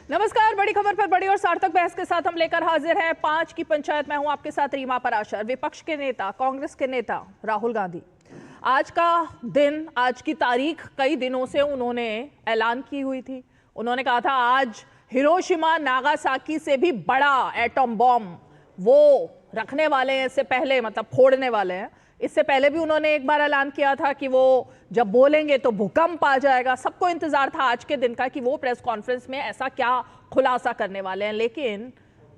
नमस्कार। बड़ी खबर पर बड़ी और सार्थक बहस के साथ हम लेकर हाजिर हैं 5 की पंचायत। मैं हूं आपके साथ रीमा पराशर। विपक्ष के नेता, कांग्रेस के नेता राहुल गांधी, आज का दिन, आज की तारीख कई दिनों से उन्होंने ऐलान की हुई थी। उन्होंने कहा था आज हिरोशिमा नागासाकी से भी बड़ा एटम बॉम्ब वो रखने वाले हैं, इससे पहले मतलब फोड़ने वाले हैं। इससे पहले भी उन्होंने एक बार ऐलान किया था कि वो जब बोलेंगे तो भूकंप आ जाएगा। सबको इंतजार था आज के दिन का कि वो प्रेस कॉन्फ्रेंस में ऐसा क्या खुलासा करने वाले हैं। लेकिन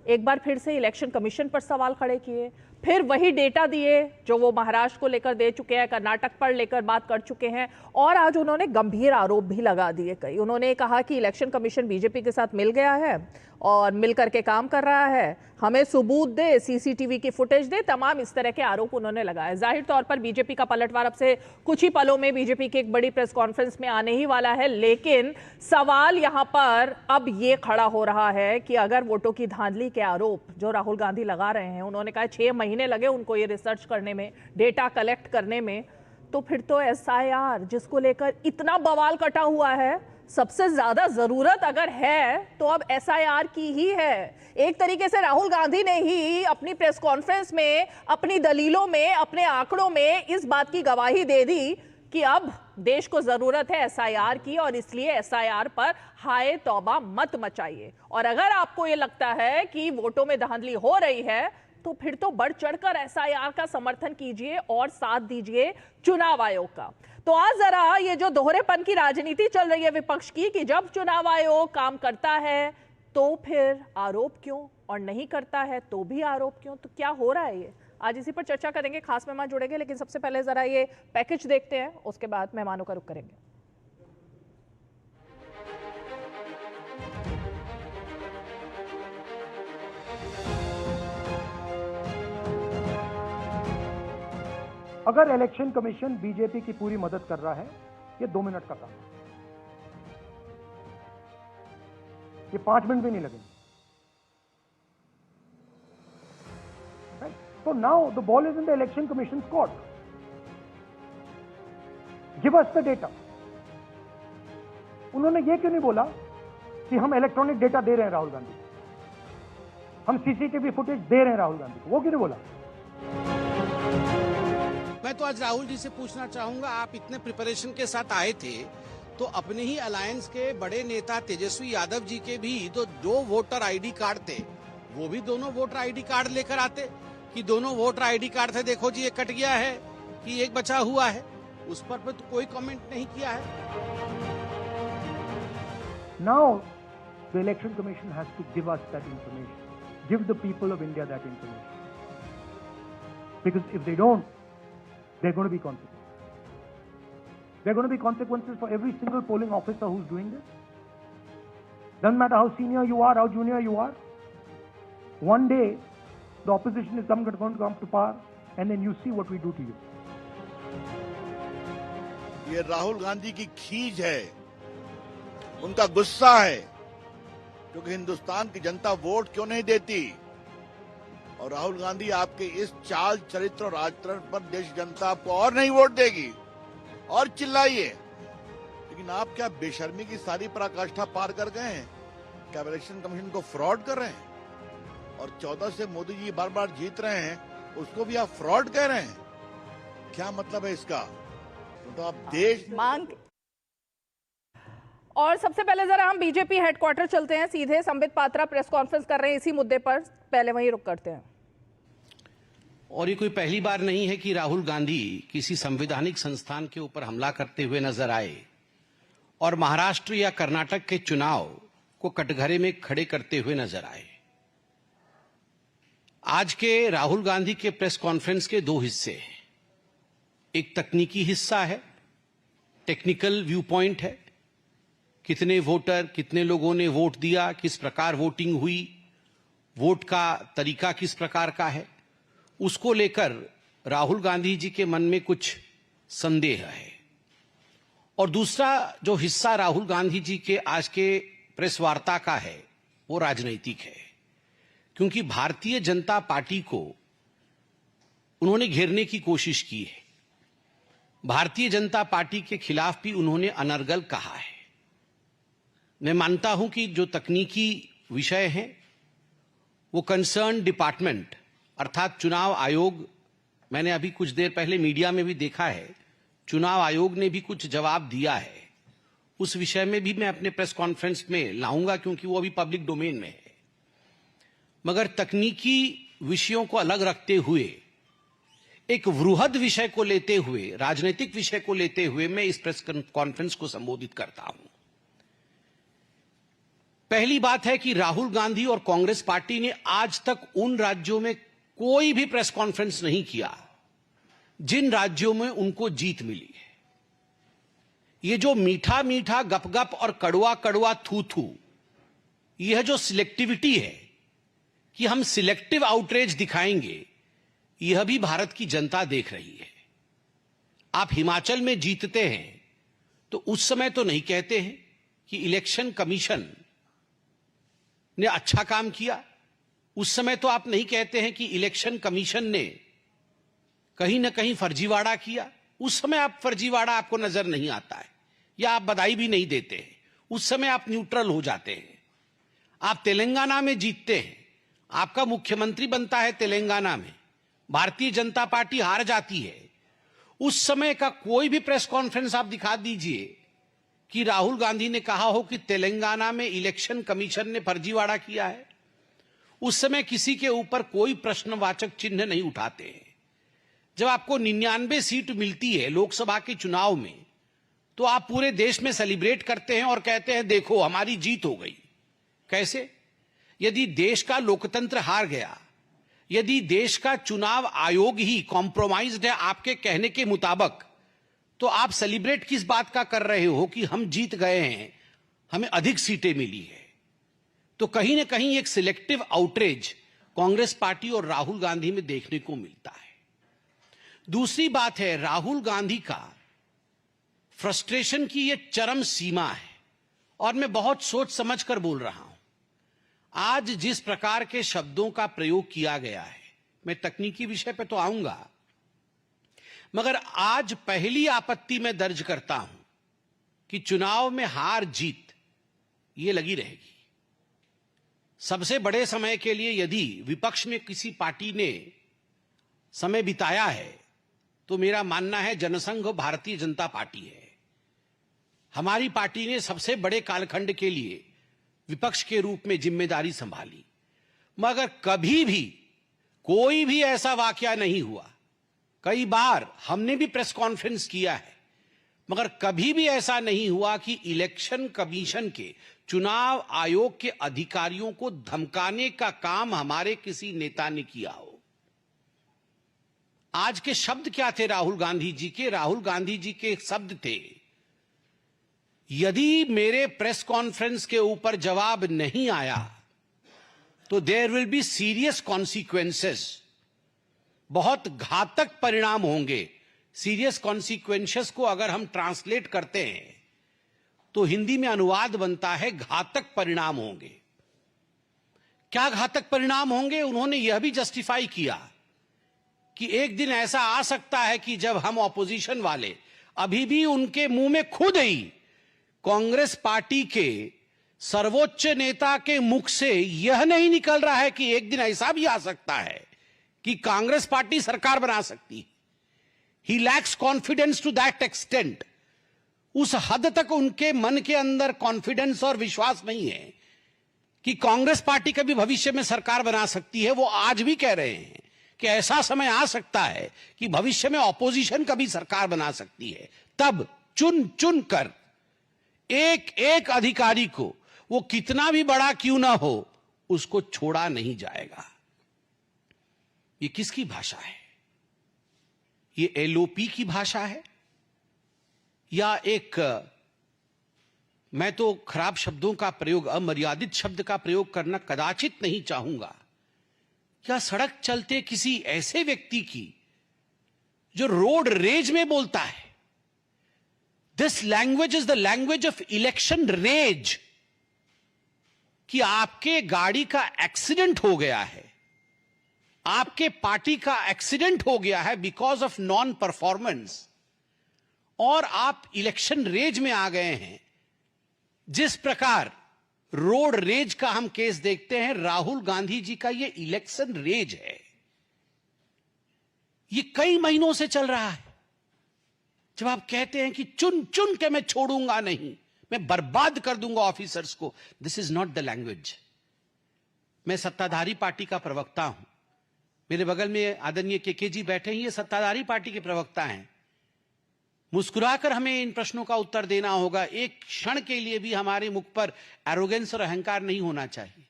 एक बार फिर से इलेक्शन कमीशन पर सवाल खड़े किए, फिर वही डेटा दिए जो वो महाराष्ट्र को लेकर दे चुके हैं, कर्नाटक पर लेकर बात कर चुके हैं, और आज उन्होंने गंभीर आरोप भी लगा दिए कई। उन्होंने कहा कि इलेक्शन कमीशन बीजेपी के साथ मिल गया है और मिल करके काम कर रहा है, हमें सबूत दे, सीसीटीवी की फुटेज दे। तमाम इस तरह के आरोप उन्होंने लगाए। जाहिर तौर पर बीजेपी का पलटवार अब से कुछ ही पलों में बीजेपी की एक बड़ी प्रेस कॉन्फ्रेंस में आने ही वाला है। लेकिन सवाल यहां पर अब ये खड़ा हो रहा है कि अगर वोटों की धांधली के आरोप जो राहुल गांधी लगा रहे हैं, उन्होंने कहा 6 महीने लगे उनको ये रिसर्च करने में, डेटा कलेक्ट करने में, तो फिर तो एसआईआर जिसको लेकर इतना बवाल कटा हुआ है, सबसे ज्यादा जरूरत अगर है तो अब एसआईआर की ही है। एक तरीके से राहुल गांधी ने ही अपनी प्रेस कॉन्फ्रेंस में, अपनी दलीलों में, अपने आंकड़ों में इस बात की गवाही दे दी कि अब देश को जरूरत है एसआईआर की, और इसलिए एसआईआर पर हाय तौबा मत मचाइए। और अगर आपको ये लगता है कि वोटों में धांधली हो रही है तो फिर तो बढ़ चढ़कर एसआईआर का समर्थन कीजिए और साथ दीजिए चुनाव आयोग का। तो आज जरा ये जो दोहरेपन की राजनीति चल रही है विपक्ष की कि जब चुनाव आयोग काम करता है तो फिर आरोप क्यों, और नहीं करता है तो भी आरोप क्यों, तो क्या हो रहा है ये, आज इसी पर चर्चा करेंगे। खास मेहमान जुड़ेंगे, लेकिन सबसे पहले जरा ये पैकेज देखते हैं, उसके बाद मेहमानों का रुख करेंगे। अगर इलेक्शन कमीशन बीजेपी की पूरी मदद कर रहा है, ये 2 मिनट का काम है, ये 5 मिनट भी नहीं लगेंगे। So now the ball is in the election commission's court. Give us the data. उन्होंने ये क्यों नहीं बोला कि हम इलेक्ट्रॉनिक डेटा दे रहे हैं राहुल गांधी, हम सीसीटीवी फुटेज दे रहे हैं राहुल गांधी को, वो क्यों नहीं बोला? मैं तो आज राहुल जी से पूछना चाहूंगा, आप इतने प्रिपरेशन के साथ आए थे तो अपने ही अलायंस के बड़े नेता तेजस्वी यादव जी के भी तो 2 वोटर आईडी कार्ड थे, वो भी दोनों वोटर आईडी कार्ड लेकर आते कि दोनों वोटर आईडी कार्ड थे, देखो जी ये कट गया है कि एक बचा हुआ है, उस पर तो कोई कमेंट नहीं किया है। Now the election commission has to give us that information, give the people of India that information, because if they don't, there are going to be consequences. There are going to be consequences for every single polling officer who's doing this. Doesn't matter how senior you are, how junior you are. One day, the opposition is going to come to power, and then you see what we do to you. ये राहुल गांधी की खीज है, उनका गुस्सा है, क्योंकि हिंदुस्तान की जनता vote क्यों नहीं देती। और राहुल गांधी आपके इस चाल, चरित्र और आचरण पर देश जनता आपको और नहीं वोट देगी। और चिल्लाइए, लेकिन आप क्या बेशर्मी की सारी पराकाष्ठा पार कर गए हैं? क्या इलेक्शन कमीशन को फ्रॉड कर रहे हैं? और 14 से मोदी जी बार बार जीत रहे हैं, उसको भी आप फ्रॉड कह रहे हैं? क्या मतलब है इसका? तो आप देश मांग। और सबसे पहले जरा हम बीजेपी हेडक्वार्टर चलते हैं, सीधे संबित पात्रा प्रेस कॉन्फ्रेंस कर रहे हैं इसी मुद्दे पर, पहले वहीं रुक करते हैं। और ये कोई पहली बार नहीं है कि राहुल गांधी किसी संवैधानिक संस्थान के ऊपर हमला करते हुए नजर आए और महाराष्ट्र या कर्नाटक के चुनाव को कटघरे में खड़े करते हुए नजर आए। आज के राहुल गांधी के प्रेस कॉन्फ्रेंस के 2 हिस्से हैं। एक तकनीकी हिस्सा है, टेक्निकल व्यू पॉइंट है, कितने वोटर, कितने लोगों ने वोट दिया, किस प्रकार वोटिंग हुई, वोट का तरीका किस प्रकार का है, उसको लेकर राहुल गांधी जी के मन में कुछ संदेह है। और दूसरा जो हिस्सा राहुल गांधी जी के आज के प्रेस वार्ता का है वो राजनीतिक है, क्योंकि भारतीय जनता पार्टी को उन्होंने घेरने की कोशिश की है। भारतीय जनता पार्टी के खिलाफ भी उन्होंने अनर्गल कहा है। मैं मानता हूं कि जो तकनीकी विषय हैं वो कंसर्न डिपार्टमेंट अर्थात चुनाव आयोग, मैंने अभी कुछ देर पहले मीडिया में भी देखा है, चुनाव आयोग ने भी कुछ जवाब दिया है। उस विषय में भी मैं अपने प्रेस कॉन्फ्रेंस में लाऊंगा क्योंकि वो अभी पब्लिक डोमेन में है। मगर तकनीकी विषयों को अलग रखते हुए एक वृहद विषय को लेते हुए, राजनीतिक विषय को लेते हुए मैं इस प्रेस कॉन्फ्रेंस को संबोधित करता हूं। पहली बात है कि राहुल गांधी और कांग्रेस पार्टी ने आज तक उन राज्यों में कोई भी प्रेस कॉन्फ्रेंस नहीं किया जिन राज्यों में उनको जीत मिली है। ये जो मीठा मीठा गपगप और कड़वा कड़वा थू थू, यह जो सिलेक्टिविटी है कि हम सिलेक्टिव आउटरीच दिखाएंगे, यह भी भारत की जनता देख रही है। आप हिमाचल में जीतते हैं तो उस समय तो नहीं कहते हैं कि इलेक्शन कमीशन ने अच्छा काम किया, उस समय तो आप नहीं कहते हैं कि इलेक्शन कमीशन ने कहीं ना कहीं फर्जीवाड़ा किया, उस समय आप फर्जीवाड़ा आपको नजर नहीं आता है या आप बधाई भी नहीं देते हैं, उस समय आप न्यूट्रल हो जाते हैं। आप तेलंगाना में जीतते हैं, आपका मुख्यमंत्री बनता है तेलंगाना में, भारतीय जनता पार्टी हार जाती है, उस समय का कोई भी प्रेस कॉन्फ्रेंस आप दिखा दीजिए कि राहुल गांधी ने कहा हो कि तेलंगाना में इलेक्शन कमीशन ने फर्जीवाड़ा किया है। उस समय किसी के ऊपर कोई प्रश्नवाचक चिन्ह नहीं उठाते हैं। जब आपको 99 सीट मिलती है लोकसभा के चुनाव में, तो आप पूरे देश में सेलिब्रेट करते हैं और कहते हैं देखो हमारी जीत हो गई। कैसे? यदि देश का लोकतंत्र हार गया, यदि देश का चुनाव आयोग ही कॉम्प्रोमाइज्ड है आपके कहने के मुताबिक, तो आप सेलिब्रेट किस बात का कर रहे हो कि हम जीत गए हैं, हमें अधिक सीटें मिली है। तो कहीं ना कहीं एक सिलेक्टिव आउटरीच कांग्रेस पार्टी और राहुल गांधी में देखने को मिलता है। दूसरी बात है, राहुल गांधी का फ्रस्ट्रेशन की यह चरम सीमा है और मैं बहुत सोच समझ कर बोल रहा हूं। आज जिस प्रकार के शब्दों का प्रयोग किया गया है, मैं तकनीकी विषय पर तो आऊंगा, मगर आज पहली आपत्ति मैं दर्ज करता हूं कि चुनाव में हार जीत ये लगी रहेगी। सबसे बड़े समय के लिए यदि विपक्ष में किसी पार्टी ने समय बिताया है तो मेरा मानना है जनसंघ भारतीय जनता पार्टी है। हमारी पार्टी ने सबसे बड़े कालखंड के लिए विपक्ष के रूप में जिम्मेदारी संभाली, मगर कभी भी कोई भी ऐसा वाकया नहीं हुआ। कई बार हमने भी प्रेस कॉन्फ्रेंस किया है, मगर कभी भी ऐसा नहीं हुआ कि इलेक्शन कमीशन के, चुनाव आयोग के अधिकारियों को धमकाने का काम हमारे किसी नेता ने किया हो। आज के शब्द क्या थे राहुल गांधी जी के? राहुल गांधी जी के शब्द थे, यदि मेरे प्रेस कॉन्फ्रेंस के ऊपर जवाब नहीं आया तो there will be serious consequences, बहुत घातक परिणाम होंगे। सीरियस कॉन्सिक्वेंसेस को अगर हम ट्रांसलेट करते हैं तो हिंदी में अनुवाद बनता है घातक परिणाम होंगे। क्या घातक परिणाम होंगे? उन्होंने यह भी जस्टिफाई किया कि एक दिन ऐसा आ सकता है कि जब हम ऑपोजिशन वाले, अभी भी उनके मुंह में खुद ही कांग्रेस पार्टी के सर्वोच्च नेता के मुख से यह नहीं निकल रहा है कि एक दिन ऐसा भी आ सकता है कि कांग्रेस पार्टी सरकार बना सकती है। He lacks confidence to that extent. उस हद तक उनके मन के अंदर कॉन्फिडेंस और विश्वास नहीं है कि कांग्रेस पार्टी कभी भविष्य में सरकार बना सकती है। वो आज भी कह रहे हैं कि ऐसा समय आ सकता है कि भविष्य में ऑपोजिशन कभी सरकार बना सकती है। तब चुन चुन कर एक एक अधिकारी को, वो कितना भी बड़ा क्यों ना हो, उसको छोड़ा नहीं जाएगा। ये किसकी भाषा है? ये एलओपी की भाषा है या एक, मैं तो खराब शब्दों का प्रयोग, अमर्यादित शब्द का प्रयोग करना कदाचित नहीं चाहूंगा, या सड़क चलते किसी ऐसे व्यक्ति की जो रोड रेज में बोलता है। This language is the language of election rage, कि आपके गाड़ी का एक्सीडेंट हो गया है, आपके पार्टी का एक्सीडेंट हो गया है बिकॉज ऑफ नॉन परफॉर्मेंस, और आप इलेक्शन रेज में आ गए हैं, जिस प्रकार रोड रेज का हम केस देखते हैं, राहुल गांधी जी का ये इलेक्शन रेज है, ये कई महीनों से चल रहा है। जब आप कहते हैं कि चुन चुन के मैं छोड़ूंगा नहीं, मैं बर्बाद कर दूंगा ऑफिसर्स को, this is not the language. मैं सत्ताधारी पार्टी का प्रवक्ता हूं, मेरे बगल में आदरणीय केके जी बैठे हैं, ये सत्ताधारी पार्टी के प्रवक्ता हैं। मुस्कुराकर हमें इन प्रश्नों का उत्तर देना होगा। एक क्षण के लिए भी हमारे मुख पर एरोगेंस और अहंकार नहीं होना चाहिए।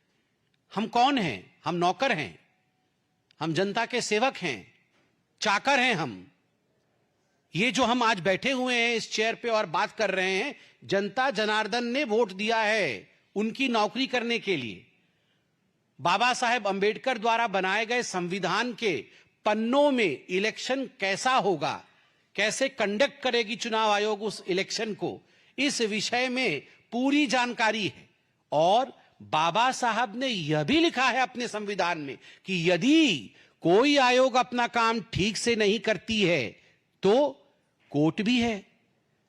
हम कौन हैं? हम नौकर हैं, हम जनता के सेवक हैं, चाकर हैं हम। ये जो हम आज बैठे हुए हैं इस चेयर पे और बात कर रहे हैं, जनता जनार्दन ने वोट दिया है उनकी नौकरी करने के लिए। बाबा साहेब अंबेडकर द्वारा बनाए गए संविधान के पन्नों में इलेक्शन कैसा होगा, कैसे कंडक्ट करेगी चुनाव आयोग उस इलेक्शन को, इस विषय में पूरी जानकारी है। और बाबा साहब ने यह भी लिखा है अपने संविधान में कि यदि कोई आयोग अपना काम ठीक से नहीं करती है तो कोर्ट भी है,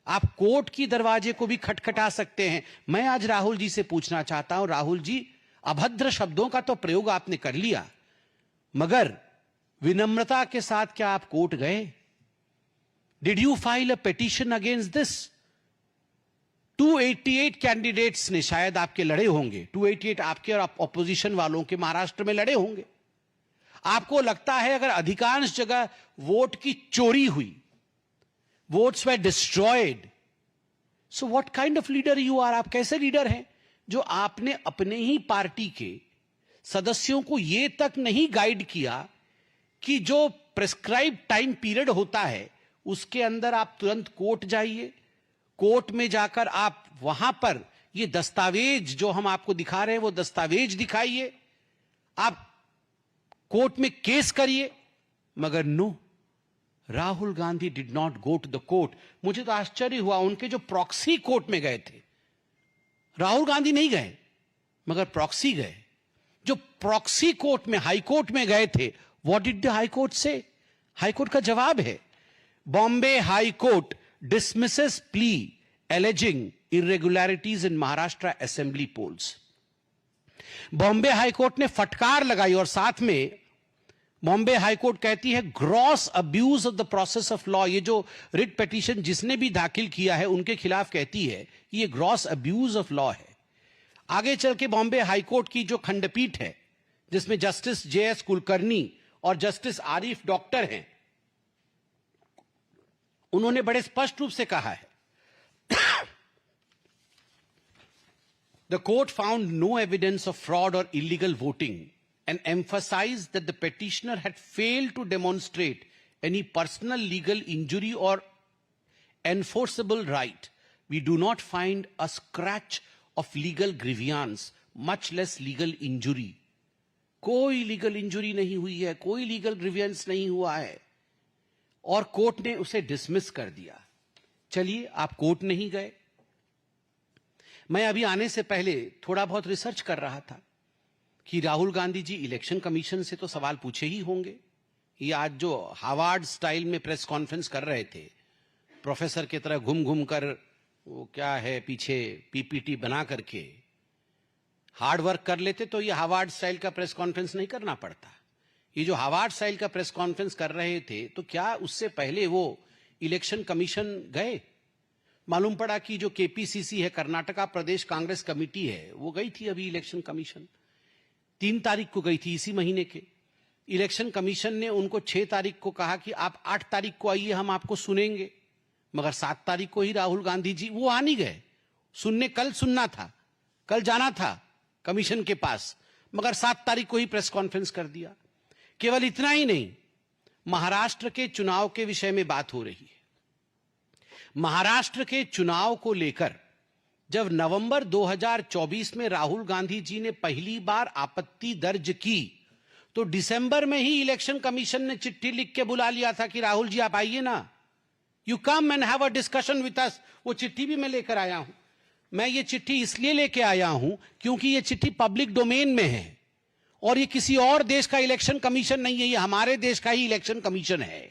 आप कोर्ट की दरवाजे को भी खटखटा सकते हैं। मैं आज राहुल जी से पूछना चाहता हूं, राहुल जी, अभद्र शब्दों का तो प्रयोग आपने कर लिया, मगर विनम्रता के साथ क्या आप कोर्ट गए? Did you file a petition against this? 288 candidates ने शायद आपके लड़े होंगे, 288 आपके और ऑपोजिशन वालों के महाराष्ट्र में लड़े होंगे। आपको लगता है अगर अधिकांश जगह वोट की चोरी हुई, votes were destroyed, so what kind of leader you are? आप कैसे लीडर हैं जो आपने अपने ही पार्टी के सदस्यों को यह तक नहीं गाइड किया कि जो प्रिस्क्राइब टाइम पीरियड होता है उसके अंदर आप तुरंत कोर्ट जाइए, कोर्ट में जाकर आप वहां पर ये दस्तावेज जो हम आपको दिखा रहे हैं वो दस्तावेज दिखाइए, आप कोर्ट में केस करिए। मगर no, Rahul Gandhi did not go to the court. मुझे तो आश्चर्य हुआ, उनके जो प्रॉक्सी कोर्ट में गए थे, राहुल गांधी नहीं गए मगर प्रॉक्सी गए। जो प्रॉक्सी कोर्ट में, हाई कोर्ट में गए थे, what did the high court से? हाई कोर्ट का जवाब है, Bombay high court dismisses plea alleging irregularities in Maharashtra assembly polls. Bombay high court ने फटकार लगाई और साथ में बॉम्बे हाई कोर्ट कहती है gross abuse of the process of law. ये जो रिट पिटीशन जिसने भी दाखिल किया है उनके खिलाफ कहती है ये ग्रॉस अब्यूज ऑफ लॉ है। आगे चल के बॉम्बे हाई कोर्ट की जो खंडपीठ है जिसमें जस्टिस JS कुलकर्णी और जस्टिस आरिफ डॉक्टर हैं, उन्होंने बड़े स्पष्ट रूप से कहा है the court found no evidence of fraud और illegal voting and emphasized that the petitioner had failed to demonstrate any personal legal injury or enforceable right. We do not find a scratch of legal grievance, much less legal injury. कोई legal injury नहीं हुई है, कोई legal grievance नहीं हुआ है, और court ने उसे डिसमिस कर दिया। चलिए, आप कोर्ट नहीं गए। मैं अभी आने से पहले थोड़ा बहुत रिसर्च कर रहा था कि राहुल गांधी जी इलेक्शन कमीशन से तो सवाल पूछे ही होंगे। ये आज जो हार्वर्ड स्टाइल में प्रेस कॉन्फ्रेंस कर रहे थे, प्रोफेसर की तरह घूम घूम कर, वो क्या है पीछे PPT बना करके हार्ड वर्क कर लेते तो ये हार्वर्ड स्टाइल का प्रेस कॉन्फ्रेंस नहीं करना पड़ता। ये जो हार्वर्ड स्टाइल का प्रेस कॉन्फ्रेंस कर रहे थे, तो क्या उससे पहले वो इलेक्शन कमीशन गए? मालूम पड़ा कि जो KPCC है, कर्नाटका प्रदेश कांग्रेस कमेटी है, वो गई थी अभी इलेक्शन कमीशन। 3 तारीख को गई थी इसी महीने के। इलेक्शन कमीशन ने उनको 6 तारीख को कहा कि आप 8 तारीख को आइए, हम आपको सुनेंगे। मगर 7 तारीख को ही राहुल गांधी जी वो आ नहीं गए सुनने। कल सुनना था, कल जाना था कमीशन के पास, मगर 7 तारीख को ही प्रेस कॉन्फ्रेंस कर दिया। केवल इतना ही नहीं, महाराष्ट्र के चुनाव के विषय में बात हो रही है। महाराष्ट्र के चुनाव को लेकर जब नवंबर 2024 में राहुल गांधी जी ने पहली बार आपत्ति दर्ज की, तो दिसंबर में ही इलेक्शन कमीशन ने चिट्ठी लिख के बुला लिया था कि राहुल जी आप आइए ना, you come and have a discussion with us. वो चिट्ठी भी मैं लेकर आया हूं। मैं ये चिट्ठी इसलिए लेके आया हूं क्योंकि ये चिट्ठी पब्लिक डोमेन में है और ये किसी और देश का इलेक्शन कमीशन नहीं है, ये हमारे देश का ही इलेक्शन कमीशन है।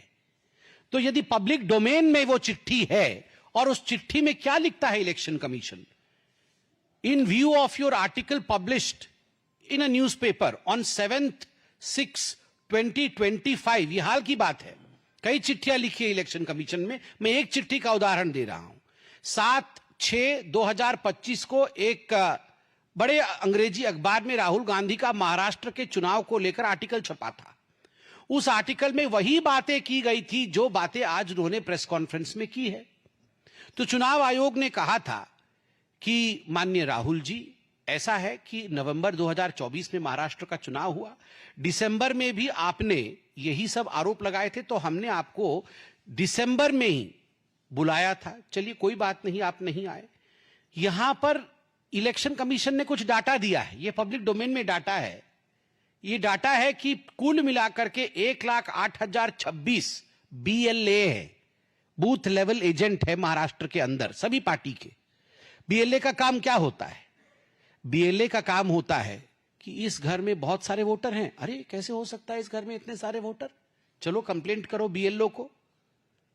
तो यदि पब्लिक डोमेन में वो चिट्ठी है, और उस चिट्ठी में क्या लिखता है election commission? in view of your article published in a newspaper on 7th 6 2025, ये हाल की बात है, कई चिट्ठियां लिखी है इलेक्शन कमीशन में, मैं एक चिट्ठी का उदाहरण दे रहा हूं। 7/6/2025 को एक बड़े अंग्रेजी अखबार में राहुल गांधी का महाराष्ट्र के चुनाव को लेकर आर्टिकल छपा था। उस आर्टिकल में वही बातें की गई थी जो बातें आज उन्होंने प्रेस कॉन्फ्रेंस में की है। तो चुनाव आयोग ने कहा था कि माननीय राहुल जी, ऐसा है कि नवंबर 2024 में महाराष्ट्र का चुनाव हुआ, दिसंबर में भी आपने यही सब आरोप लगाए थे, तो हमने आपको दिसंबर में ही बुलाया था। चलिए कोई बात नहीं, आप नहीं आए। यहां पर इलेक्शन कमीशन ने कुछ डाटा दिया है, यह पब्लिक डोमेन में डाटा है। यह डाटा है कि कुल मिलाकर के 1,08,026 BLA है, बूथ लेवल एजेंट है महाराष्ट्र के अंदर सभी पार्टी के। BLA का काम क्या होता है? BLA का काम होता है कि इस घर में बहुत सारे वोटर हैं। अरे कैसे हो सकता है इस घर में इतने सारे वोटर? चलो कंप्लेंट करो BLO को,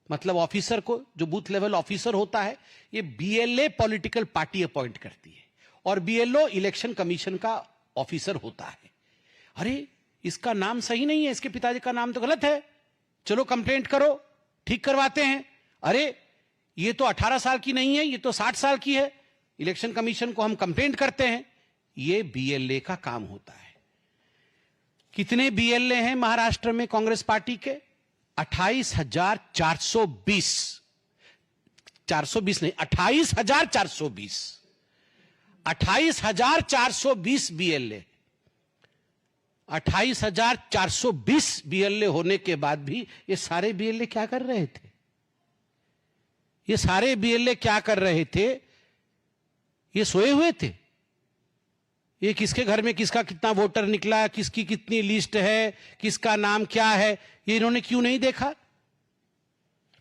मतलब ऑफिसर को, जो बूथ लेवल ऑफिसर होता है। ये BLA पॉलिटिकल पार्टी अपॉइंट करती है और BLO इलेक्शन कमीशन का ऑफिसर होता है। अरे इसका नाम सही नहीं है, इसके पिताजी का नाम तो गलत है, चलो कंप्लेंट करो, ठीक करवाते हैं। अरे ये तो 18 साल की नहीं है, ये तो 60 साल की है, इलेक्शन कमीशन को हम कंप्लेंट करते हैं। ये BLA का काम होता है। कितने BLA हैं महाराष्ट्र में कांग्रेस पार्टी के? 28,420, 420 नहीं, 28,420, 28,420 BLA। 28,420 BLA होने के बाद भी ये सारे BLA क्या कर रहे थे? ये सारे BLA क्या कर रहे थे? ये सोए हुए थे। ये किसके घर में किसका कितना वोटर निकला, किसकी कितनी लिस्ट है, किसका नाम क्या है, ये इन्होंने क्यों नहीं देखा?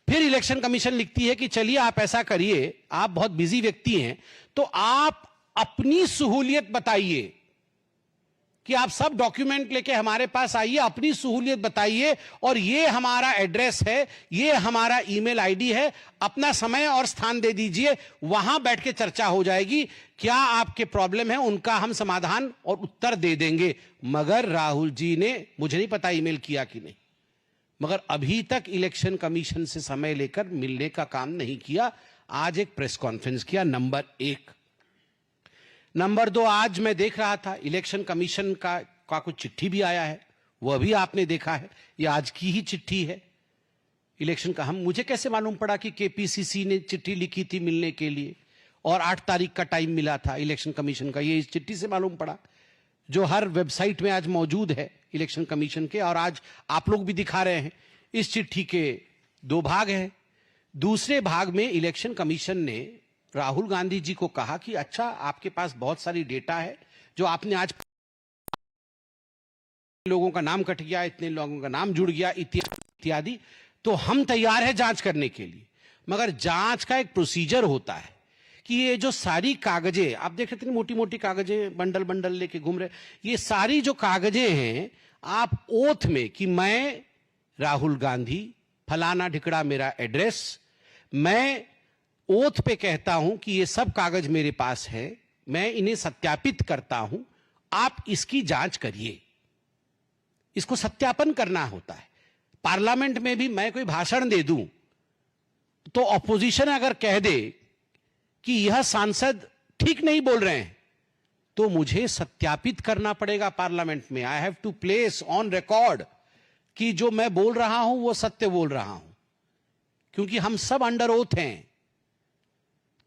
फिर इलेक्शन कमीशन लिखती है कि चलिए आप ऐसा करिए, आप बहुत बिजी व्यक्ति हैं, तो आप अपनी सहूलियत बताइए कि आप सब डॉक्यूमेंट लेके हमारे पास आइए, अपनी सहूलियत बताइए, और ये हमारा एड्रेस है, ये हमारा ईमेल आईडी है, अपना समय और स्थान दे दीजिए, वहां बैठ के चर्चा हो जाएगी, क्या आपके प्रॉब्लम है उनका हम समाधान और उत्तर दे देंगे। मगर राहुल जी ने, मुझे नहीं पता ईमेल किया कि नहीं, मगर अभी तक इलेक्शन कमीशन से समय लेकर मिलने का काम नहीं किया। आज एक प्रेस कॉन्फ्रेंस किया, नंबर 1। नंबर 2, आज मैं देख रहा था इलेक्शन कमीशन का कुछ चिट्ठी भी आया है, वह भी आपने देखा है, यह आज की ही चिट्ठी है इलेक्शन का। मुझे कैसे मालूम पड़ा कि KPCC ने चिट्ठी लिखी थी मिलने के लिए और 8 तारीख का टाइम मिला था इलेक्शन कमीशन का? ये इस चिट्ठी से मालूम पड़ा, जो हर वेबसाइट में आज मौजूद है इलेक्शन कमीशन के, और आज आप लोग भी दिखा रहे हैं। इस चिट्ठी के 2 भाग हैं। दूसरे भाग में इलेक्शन कमीशन ने राहुल गांधी जी को कहा कि अच्छा, आपके पास बहुत सारी डेटा है जो आपने आज, लोगों का नाम कट गया, इतने लोगों का नाम जुड़ गया, इत्यादि, तो हम तैयार है जांच करने के लिए। मगर जांच का एक प्रोसीजर होता है कि ये जो सारी कागजें आप देख रहे थे, मोटी मोटी कागजें बंडल बंडल लेके घूम रहे, ये सारी जो कागजें हैं, आप ओथ में कि मैं राहुल गांधी, फलाना ढिकड़ा मेरा एड्रेस, मैं ओथ पे कहता हूं कि ये सब कागज मेरे पास है, मैं इन्हें सत्यापित करता हूं, आप इसकी जांच करिए। इसको सत्यापन करना होता है। पार्लियामेंट में भी मैं कोई भाषण दे दूं तो ऑपोजिशन अगर कह दे कि यह सांसद ठीक नहीं बोल रहे हैं, तो मुझे सत्यापित करना पड़ेगा पार्लियामेंट में। I have to place on record कि जो मैं बोल रहा हूं वो सत्य बोल रहा हूं, क्योंकि हम सब अंडर ओथ हैं,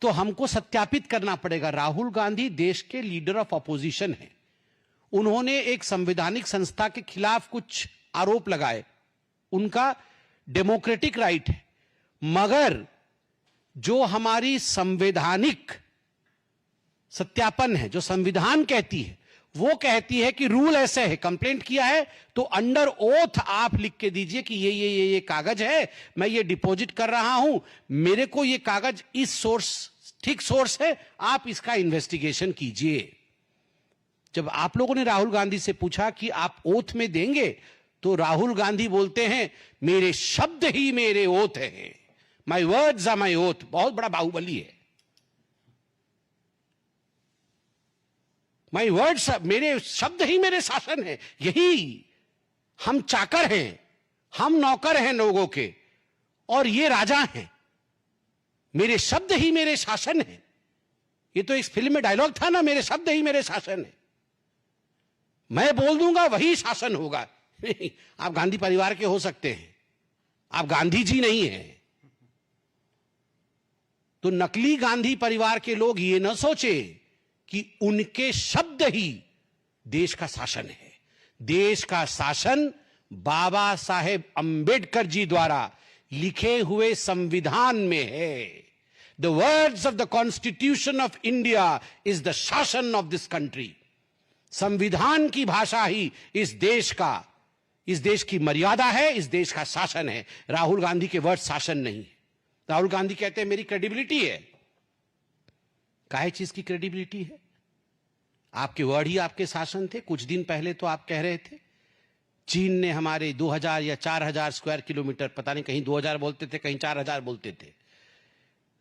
तो हमको सत्यापित करना पड़ेगा। राहुल गांधी देश के लीडर ऑफ अपोजिशन हैं, उन्होंने एक संवैधानिक संस्था के खिलाफ कुछ आरोप लगाए, उनका डेमोक्रेटिक राइट है, मगर जो हमारी संवैधानिक सत्यापन है, जो संविधान कहती है, वो कहती है कि रूल ऐसे है, कंप्लेंट किया है तो अंडर ओथ आप लिख के दीजिए कि ये कागज है, मैं ये डिपॉजिट कर रहा हूं, मेरे को ये कागज इस सोर्स, ठीक सोर्स है, आप इसका इन्वेस्टिगेशन कीजिए। जब आप लोगों ने राहुल गांधी से पूछा कि आप ओथ में देंगे, तो राहुल गांधी बोलते हैं मेरे शब्द ही मेरे ओथ है, my words are my oath. बहुत बड़ा बाहुबली है। माई वर्ड्स, मेरे शब्द ही मेरे शासन है। यही हम चाकर हैं, हम नौकर हैं लोगों के, और ये राजा हैं। मेरे शब्द ही मेरे शासन है। ये तो इस फिल्म में डायलॉग था ना, मेरे शब्द ही मेरे शासन है। मैं बोल दूंगा वही शासन होगा। आप गांधी परिवार के हो सकते हैं, आप गांधी जी नहीं हैं। तो नकली गांधी परिवार के लोग ये न सोचे कि उनके शब्द ही देश का शासन है। देश का शासन बाबा साहेब अंबेडकर जी द्वारा लिखे हुए संविधान में है। The words of the constitution of India is the शासन ऑफ दिस कंट्री। संविधान की भाषा ही इस देश की मर्यादा है, इस देश का शासन है। राहुल गांधी के वर्ड शासन नहीं है। राहुल गांधी कहते हैं मेरी क्रेडिबिलिटी है। काहे चीज की क्रेडिबिलिटी है? आपके वर्ड ही आपके शासन थे। कुछ दिन पहले तो आप कह रहे थे चीन ने हमारे 2000 या 4000 स्क्वायर किलोमीटर, पता नहीं कहीं 2000 बोलते थे, कहीं 4000 बोलते थे,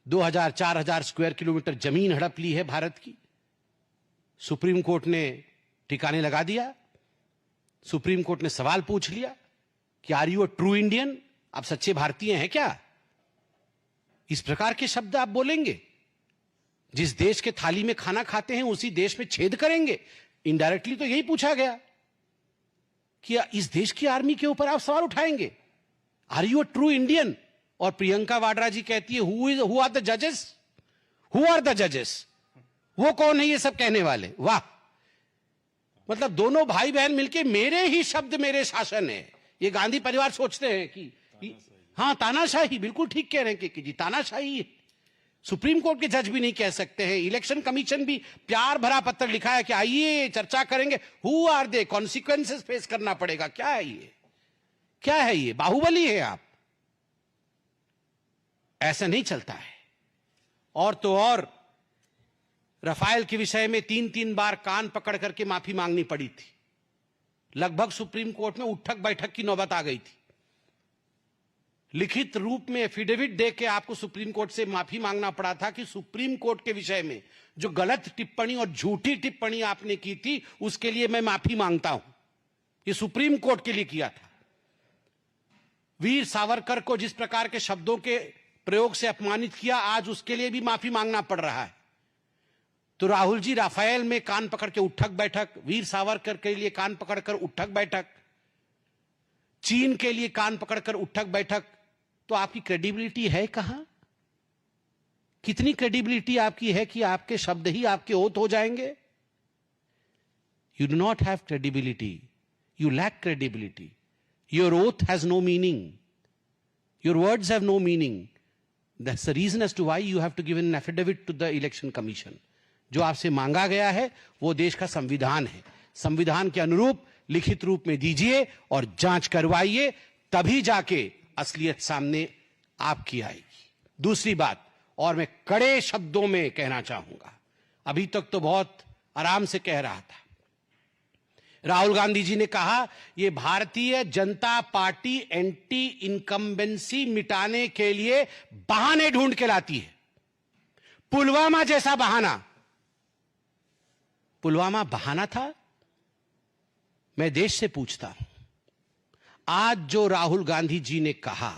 2000-4000 स्क्वायर किलोमीटर जमीन हड़प ली है भारत की। सुप्रीम कोर्ट ने ठिकाने लगा दिया। सुप्रीम कोर्ट ने सवाल पूछ लिया कि are you a true Indian? आप सच्चे भारतीय हैं क्या? इस प्रकार के शब्द आप बोलेंगे? जिस देश के थाली में खाना खाते हैं उसी देश में छेद करेंगे। इनडायरेक्टली तो यही पूछा गया कि इस देश की आर्मी के ऊपर आप सवाल उठाएंगे, are you a true Indian? और प्रियंका वाड्रा जी कहती है हु आर द जजेस? हु आर द जजेस? वो कौन है ये सब कहने वाले? वाह, मतलब दोनों भाई बहन मिलके मेरे ही शब्द मेरे शासन है। ये गांधी परिवार सोचते हैं कि हाँ तानाशाही, बिल्कुल ठीक कह रहे हैं कि जी तानाशाही है। सुप्रीम कोर्ट के जज भी नहीं कह सकते हैं। इलेक्शन कमीशन भी प्यार भरा पत्र लिखा है कि आइए चर्चा करेंगे। Who are they? Consequences face करना पड़ेगा। क्या है ये? क्या है ये? बाहुबली है आप? ऐसा नहीं चलता है। और तो और रफाल के विषय में 3-3 बार कान पकड़ करके माफी मांगनी पड़ी थी। लगभग सुप्रीम कोर्ट में उठक बैठक की नौबत आ गई थी। लिखित रूप में एफिडेविट दे के आपको सुप्रीम कोर्ट से माफी मांगना पड़ा था कि सुप्रीम कोर्ट के विषय में जो गलत टिप्पणी और झूठी टिप्पणी आपने की थी उसके लिए मैं माफी मांगता हूं। ये सुप्रीम कोर्ट के लिए किया था। वीर सावरकर को जिस प्रकार के शब्दों के प्रयोग से अपमानित किया, आज उसके लिए भी माफी मांगना पड़ रहा है। तो राहुल जी राफेल में कान पकड़ के उठक बैठक, वीर सावरकर के लिए कान पकड़कर उठक बैठक, चीन के लिए कान पकड़कर उठक बैठक, तो आपकी क्रेडिबिलिटी है कहां? कितनी क्रेडिबिलिटी आपकी है कि आपके शब्द ही आपके ओथ हो जाएंगे? You do not have credibility, you lack credibility. Your oath has no meaning, your words have no meaning. That's the reason as to why you have to give an affidavit to the election commission. जो आपसे मांगा गया है वो देश का संविधान है। संविधान के अनुरूप लिखित रूप में दीजिए और जांच करवाइए, तभी जाके असलियत सामने आपकी आएगी। दूसरी बात, और मैं कड़े शब्दों में कहना चाहूंगा, अभी तक तो बहुत आराम से कह रहा था। राहुल गांधी जी ने कहा ये Bharatiya Janata party anti incumbency मिटाने के लिए बहाने ढूंढ के लाती है। पुलवामा जैसा बहाना। पुलवामा बहाना था? मैं देश से पूछता हूं, आज जो राहुल गांधी जी ने कहा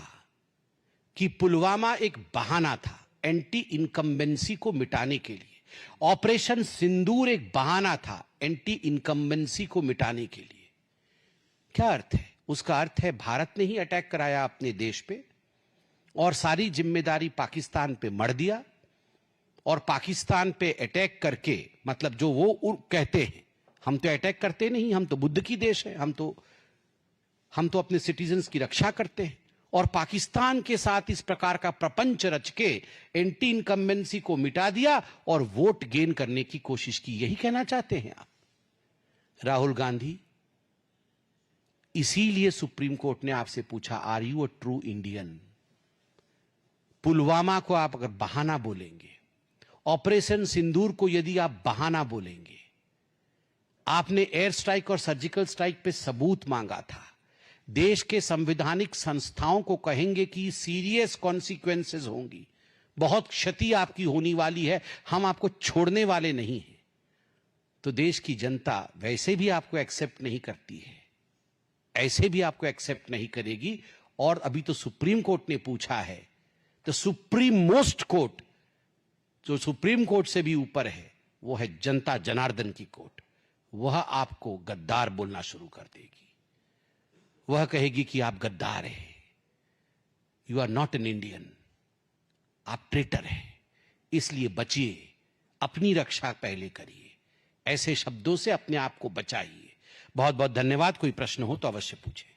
कि पुलवामा एक बहाना था एंटी इनकम्बेंसी को मिटाने के लिए, ऑपरेशन सिंदूर एक बहाना था एंटी इनकम्बेंसी को मिटाने के लिए, क्या अर्थ है? उसका अर्थ है भारत ने ही अटैक कराया अपने देश पे और सारी जिम्मेदारी पाकिस्तान पे मढ़ दिया, और पाकिस्तान पे अटैक करके, मतलब जो वो कहते हैं हम तो अटैक करते नहीं, हम तो बुद्ध की देश है, हम तो अपने सिटीजन्स की रक्षा करते हैं, और पाकिस्तान के साथ इस प्रकार का प्रपंच रच के एंटी इनकम्बेंसी को मिटा दिया और वोट गेन करने की कोशिश की। यही कहना चाहते हैं आप? राहुल गांधी, इसीलिए सुप्रीम कोर्ट ने आपसे पूछा are you a true Indian? Pulwama को आप अगर बहाना बोलेंगे, ऑपरेशन सिंदूर को यदि आप बहाना बोलेंगे, आपने एयर स्ट्राइक और सर्जिकल स्ट्राइक पे सबूत मांगा था, देश के संवैधानिक संस्थाओं को कहेंगे कि सीरियस कॉन्सिक्वेंसेस होंगी, बहुत क्षति आपकी होने वाली है, हम आपको छोड़ने वाले नहीं हैं, तो देश की जनता वैसे भी आपको एक्सेप्ट नहीं करती है, ऐसे भी आपको एक्सेप्ट नहीं करेगी। और अभी तो सुप्रीम कोर्ट ने पूछा है, तो सुप्रीम मोस्ट कोर्ट जो सुप्रीम कोर्ट से भी ऊपर है वो है जनता जनार्दन की कोर्ट। वह आपको गद्दार बोलना शुरू कर देगी, वह कहेगी कि आप गद्दार हैं, you are not an Indian, आप ट्रेटर हैं, इसलिए बचिए, अपनी रक्षा पहले करिए, ऐसे शब्दों से अपने आप को बचाइए। बहुत बहुत धन्यवाद। कोई प्रश्न हो तो अवश्य पूछें।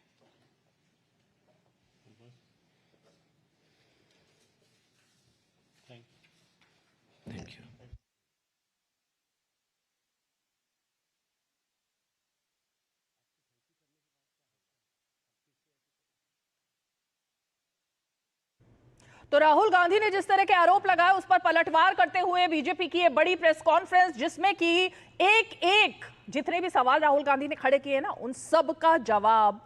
Thank you. तो राहुल गांधी ने जिस तरह के आरोप लगाए उस पर पलटवार करते हुए बीजेपी की ये बड़ी प्रेस कॉन्फ्रेंस, जिसमें कि एक एक जितने भी सवाल राहुल गांधी ने खड़े किए ना, उन सब का जवाब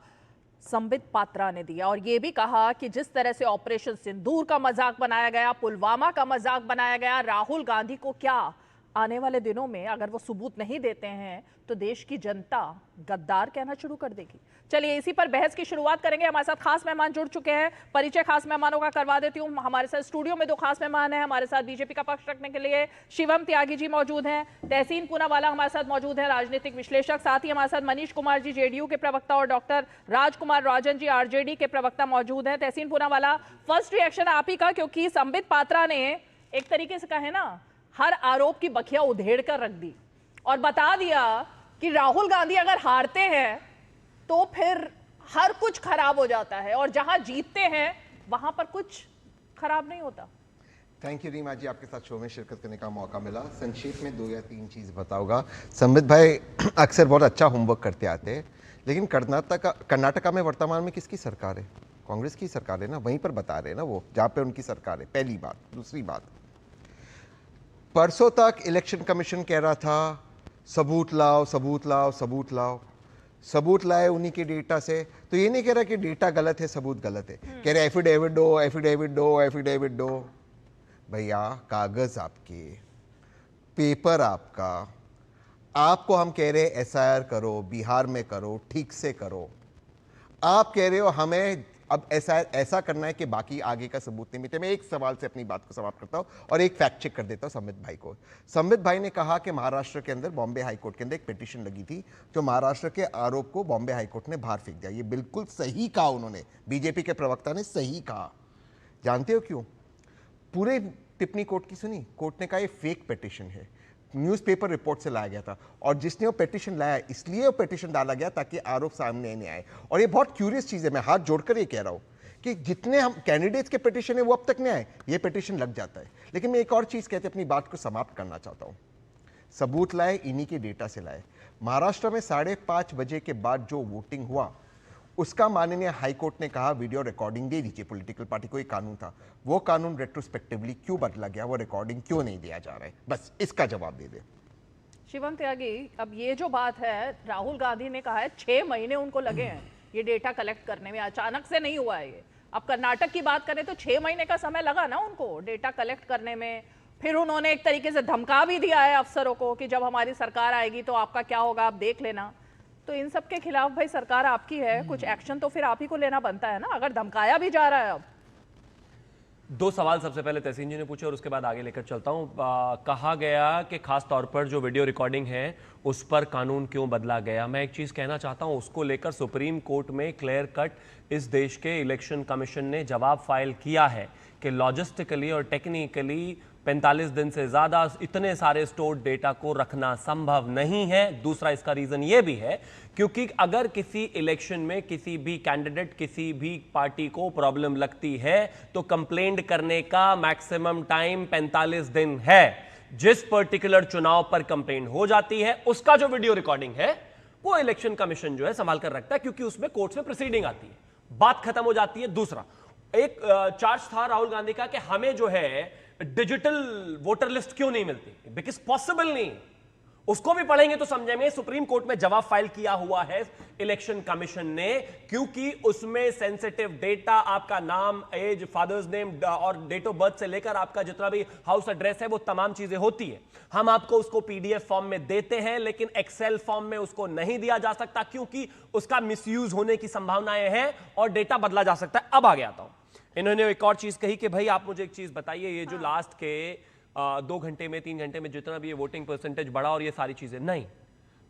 संबित पात्रा ने दिया। और ये भी कहा कि जिस तरह से ऑपरेशन सिंदूर का मजाक बनाया गया, पुलवामा का मजाक बनाया गया, राहुल गांधी को क्या आने वाले दिनों में अगर वो सबूत नहीं देते हैं तो देश की जनता गद्दार कहना शुरू कर देगी। चलिए इसी पर बहस की शुरुआत करेंगे। हमारे साथ खास मेहमान जुड़ चुके हैं, परिचय खास मेहमानों का करवा देती हूँ। हमारे साथ स्टूडियो में दो खास मेहमान हैं। हमारे साथ बीजेपी का पक्ष रखने के लिए शिवम त्यागी जी मौजूद हैं, तहसीन पूनावाला हमारे साथ मौजूद हैं, राजनीतिक विश्लेषक। साथ ही हमारे साथ मनीष कुमार जी जेडीयू के प्रवक्ता और डॉक्टर राजकुमार राजन जी आरजेडी के प्रवक्ता मौजूद हैं। तहसीन पूनावाला, फर्स्ट रिएक्शन आप ही का, क्योंकि संबित पात्रा ने एक तरीके से कहे ना हर आरोप की बखिया उधेड़ कर रख दी और बता दिया कि राहुल गांधी अगर हारते हैं तो फिर हर कुछ खराब हो जाता है और जहां जीतते हैं वहां पर कुछ खराब नहीं होता। थैंक यू रीमा जी, आपके साथ शो में शिरकत करने का मौका मिला। संक्षेप में 2 या 3 चीज़ बताऊंगा। संबित भाई अक्सर बहुत अच्छा होमवर्क करते आते हैं, लेकिन कर्नाटका में वर्तमान में किसकी सरकार है? कांग्रेस की सरकार है ना, वहीं पर बता रहे हैं ना वो, जहाँ पे उनकी सरकार है। पहली बात। दूसरी बात, परसों तक इलेक्शन कमीशन कह रहा था सबूत लाओ सबूत लाओ सबूत लाओ, सबूत लाए उन्हीं के डेटा से। तो ये नहीं कह रहा कि डेटा गलत है सबूत गलत है, कह रहे एफिडेविट दो एफिडेविट दो एफिडेविट दो। भैया कागज आपके, पेपर आपका, आपको हम कह रहे एसआईआर करो, बिहार में करो, ठीक से करो। आप कह रहे हो हमें अब ऐसा करना है कि बाकी आगे का सबूत नहीं मिलते। मैं एक सवाल से अपनी बात को समाप्त करता हूं और एक फैक्ट चेक कर देता हूं संबित भाई को। संबित भाई ने कहा कि महाराष्ट्र के अंदर बॉम्बे हाईकोर्ट के अंदर एक पिटीशन लगी थी, जो महाराष्ट्र के आरोप को बॉम्बे हाईकोर्ट ने बाहर फेंक दिया। ये बिल्कुल सही कहा उन्होंने, बीजेपी के प्रवक्ता ने सही कहा। जानते हो क्यों? पूरे टिप्पणी कोर्ट की सुनी, कोर्ट ने कहा ये फेक पिटीशन है, न्यूज़पेपर रिपोर्ट से लाया गया था, और जिसने वो पिटीशन लाया इसलिए वो पिटीशन डाला गया ताकि आरोप सामने नहीं आए। और ये बहुत क्यूरियस चीज़ है, मैं हाथ जोड़कर ये कह रहा हूँ कि जितने हम कैंडिडेट्स के पिटीशन है वो अब तक नहीं आए, ये पिटीशन लग जाता है। लेकिन मैं एक और चीज़ कहते अपनी बात को समाप्त करना चाहता हूँ। सबूत लाए इन्हीं के डेटा से लाए। महाराष्ट्र में 5:30 बजे के बाद जो वोटिंग हुआ उसका माननीय हाईकोर्ट ने कहा वीडियो रिकॉर्डिंग दे दीजिए। पॉलिटिकल पार्टी को एक कानून था, वो कानून रेट्रोस्पेक्टिवली क्यों बदला गया, वो रिकॉर्डिंग क्यों नहीं दिया जा रहा है, बस इसका जवाब दे दे। शिवम त्यागी, अब ये जो बात है, राहुल गांधी ने कहा है 6 महीने उनको लगे हैं ये डेटा कलेक्ट करने में, अचानक से नहीं हुआ है ये। अब कर्नाटक की बात करें तो 6 महीने का समय लगा ना उनको डेटा कलेक्ट करने में। फिर उन्होंने एक तरीके से धमका भी दिया है अफसरों को कि जब हमारी सरकार आएगी तो आपका क्या होगा, आप देख लेना। तो इन सब के खिलाफ भाई सरकार आपकी है, कुछ एक्शन तो फिर आप ही को लेना बनता है ना, अगर धमकाया भी जा रहा है। अब 2 सवाल सबसे पहले तहसीन जी ने पूछे और उसके बाद आगे लेकर चलता हूं। कहा गया कि खास तौर पर जो वीडियो रिकॉर्डिंग है उस पर कानून क्यों बदला गया। मैं एक चीज़ कहना चाहता हूं, उसको लेकर सुप्रीम कोर्ट में क्लियर कट इस देश के इलेक्शन कमीशन ने जवाब फाइल किया है कि लॉजिस्टिकली और टेक्निकली 45 दिन से ज़्यादा इतने सारे स्टोर्ड डेटा को रखना संभव नहीं है। दूसरा इसका रीज़न ये भी है क्योंकि अगर किसी इलेक्शन में किसी भी कैंडिडेट, किसी भी पार्टी को प्रॉब्लम लगती है तो कंप्लेंट करने का मैक्सिमम टाइम 45 दिन है। जिस पर्टिकुलर चुनाव पर कंप्लेंट हो जाती है उसका जो वीडियो रिकॉर्डिंग है वो इलेक्शन कमीशन जो है संभाल कर रखता है, क्योंकि उसमें कोर्ट्स में प्रोसीडिंग आती है, बात खत्म हो जाती है। दूसरा एक चार्ज था राहुल गांधी का कि हमें जो है डिजिटल वोटर लिस्ट क्यों नहीं मिलती, बिकॉज पॉसिबल नहीं। उसको भी पढ़ेंगे तो समझेंगे। सुप्रीम कोर्ट में जवाब फाइल किया हुआ है इलेक्शन कमीशन ने, क्योंकि उसमें सेंसिटिव डेटा, आपका नाम, एज, फादर्स नेम और डेट ऑफ बर्थ से लेकर आपका जितना भी हाउस एड्रेस है, वो तमाम चीजें होती है। हम आपको उसको पीडीएफ फॉर्म में देते हैं, लेकिन एक्सेल फॉर्म में उसको नहीं दिया जा सकता, क्योंकि उसका मिसयूज होने की संभावनाएं हैं और डेटा बदला जा सकता है। अब आगे आता हूं, इन्होंने एक और चीज कही कि भाई आप मुझे एक चीज बताइए, ये जो लास्ट के 2 घंटे में 3 घंटे में जितना भी ये वोटिंग परसेंटेज बढ़ा और ये सारी चीजें, नहीं,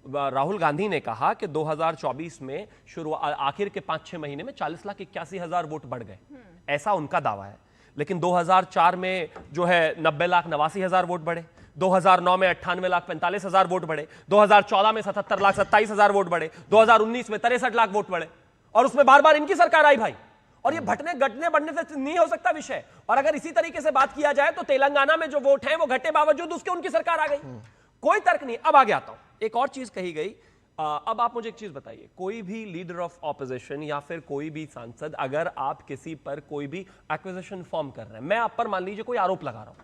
राहुल गांधी ने कहा कि 2024 में आखिर के 5-6 महीने में 40,81,000 वोट बढ़ गए, ऐसा उनका दावा है। लेकिन 2004 में जो है 90,89,000 वोट बढ़े, 2009 में 98,45,000 वोट बढ़े, 2014 में 77,27,000 वोट बढ़े, 2019 में 63 लाख वोट बढ़े, और उसमें बार बार इनकी सरकार आई भाई। और ये घटने बढ़ने से नहीं हो सकता विषय। और अगर इसी तरीके से बात किया जाए तो तेलंगाना में जो वोट हैं वो घटे बावजूद उसके उनकी सरकार आ गई, कोई तर्क नहीं। अब आगे आता हूं, एक और चीज कही गई। अब आप मुझे एक चीज बताइए, कोई भी लीडर ऑफ ऑपोजिशन या फिर कोई भी सांसद, अगर आप किसी पर कोई भी एक्विजिशन फॉर्म कर रहे हैं, मैं आप पर मान लीजिए कोई आरोप लगा रहा हूं,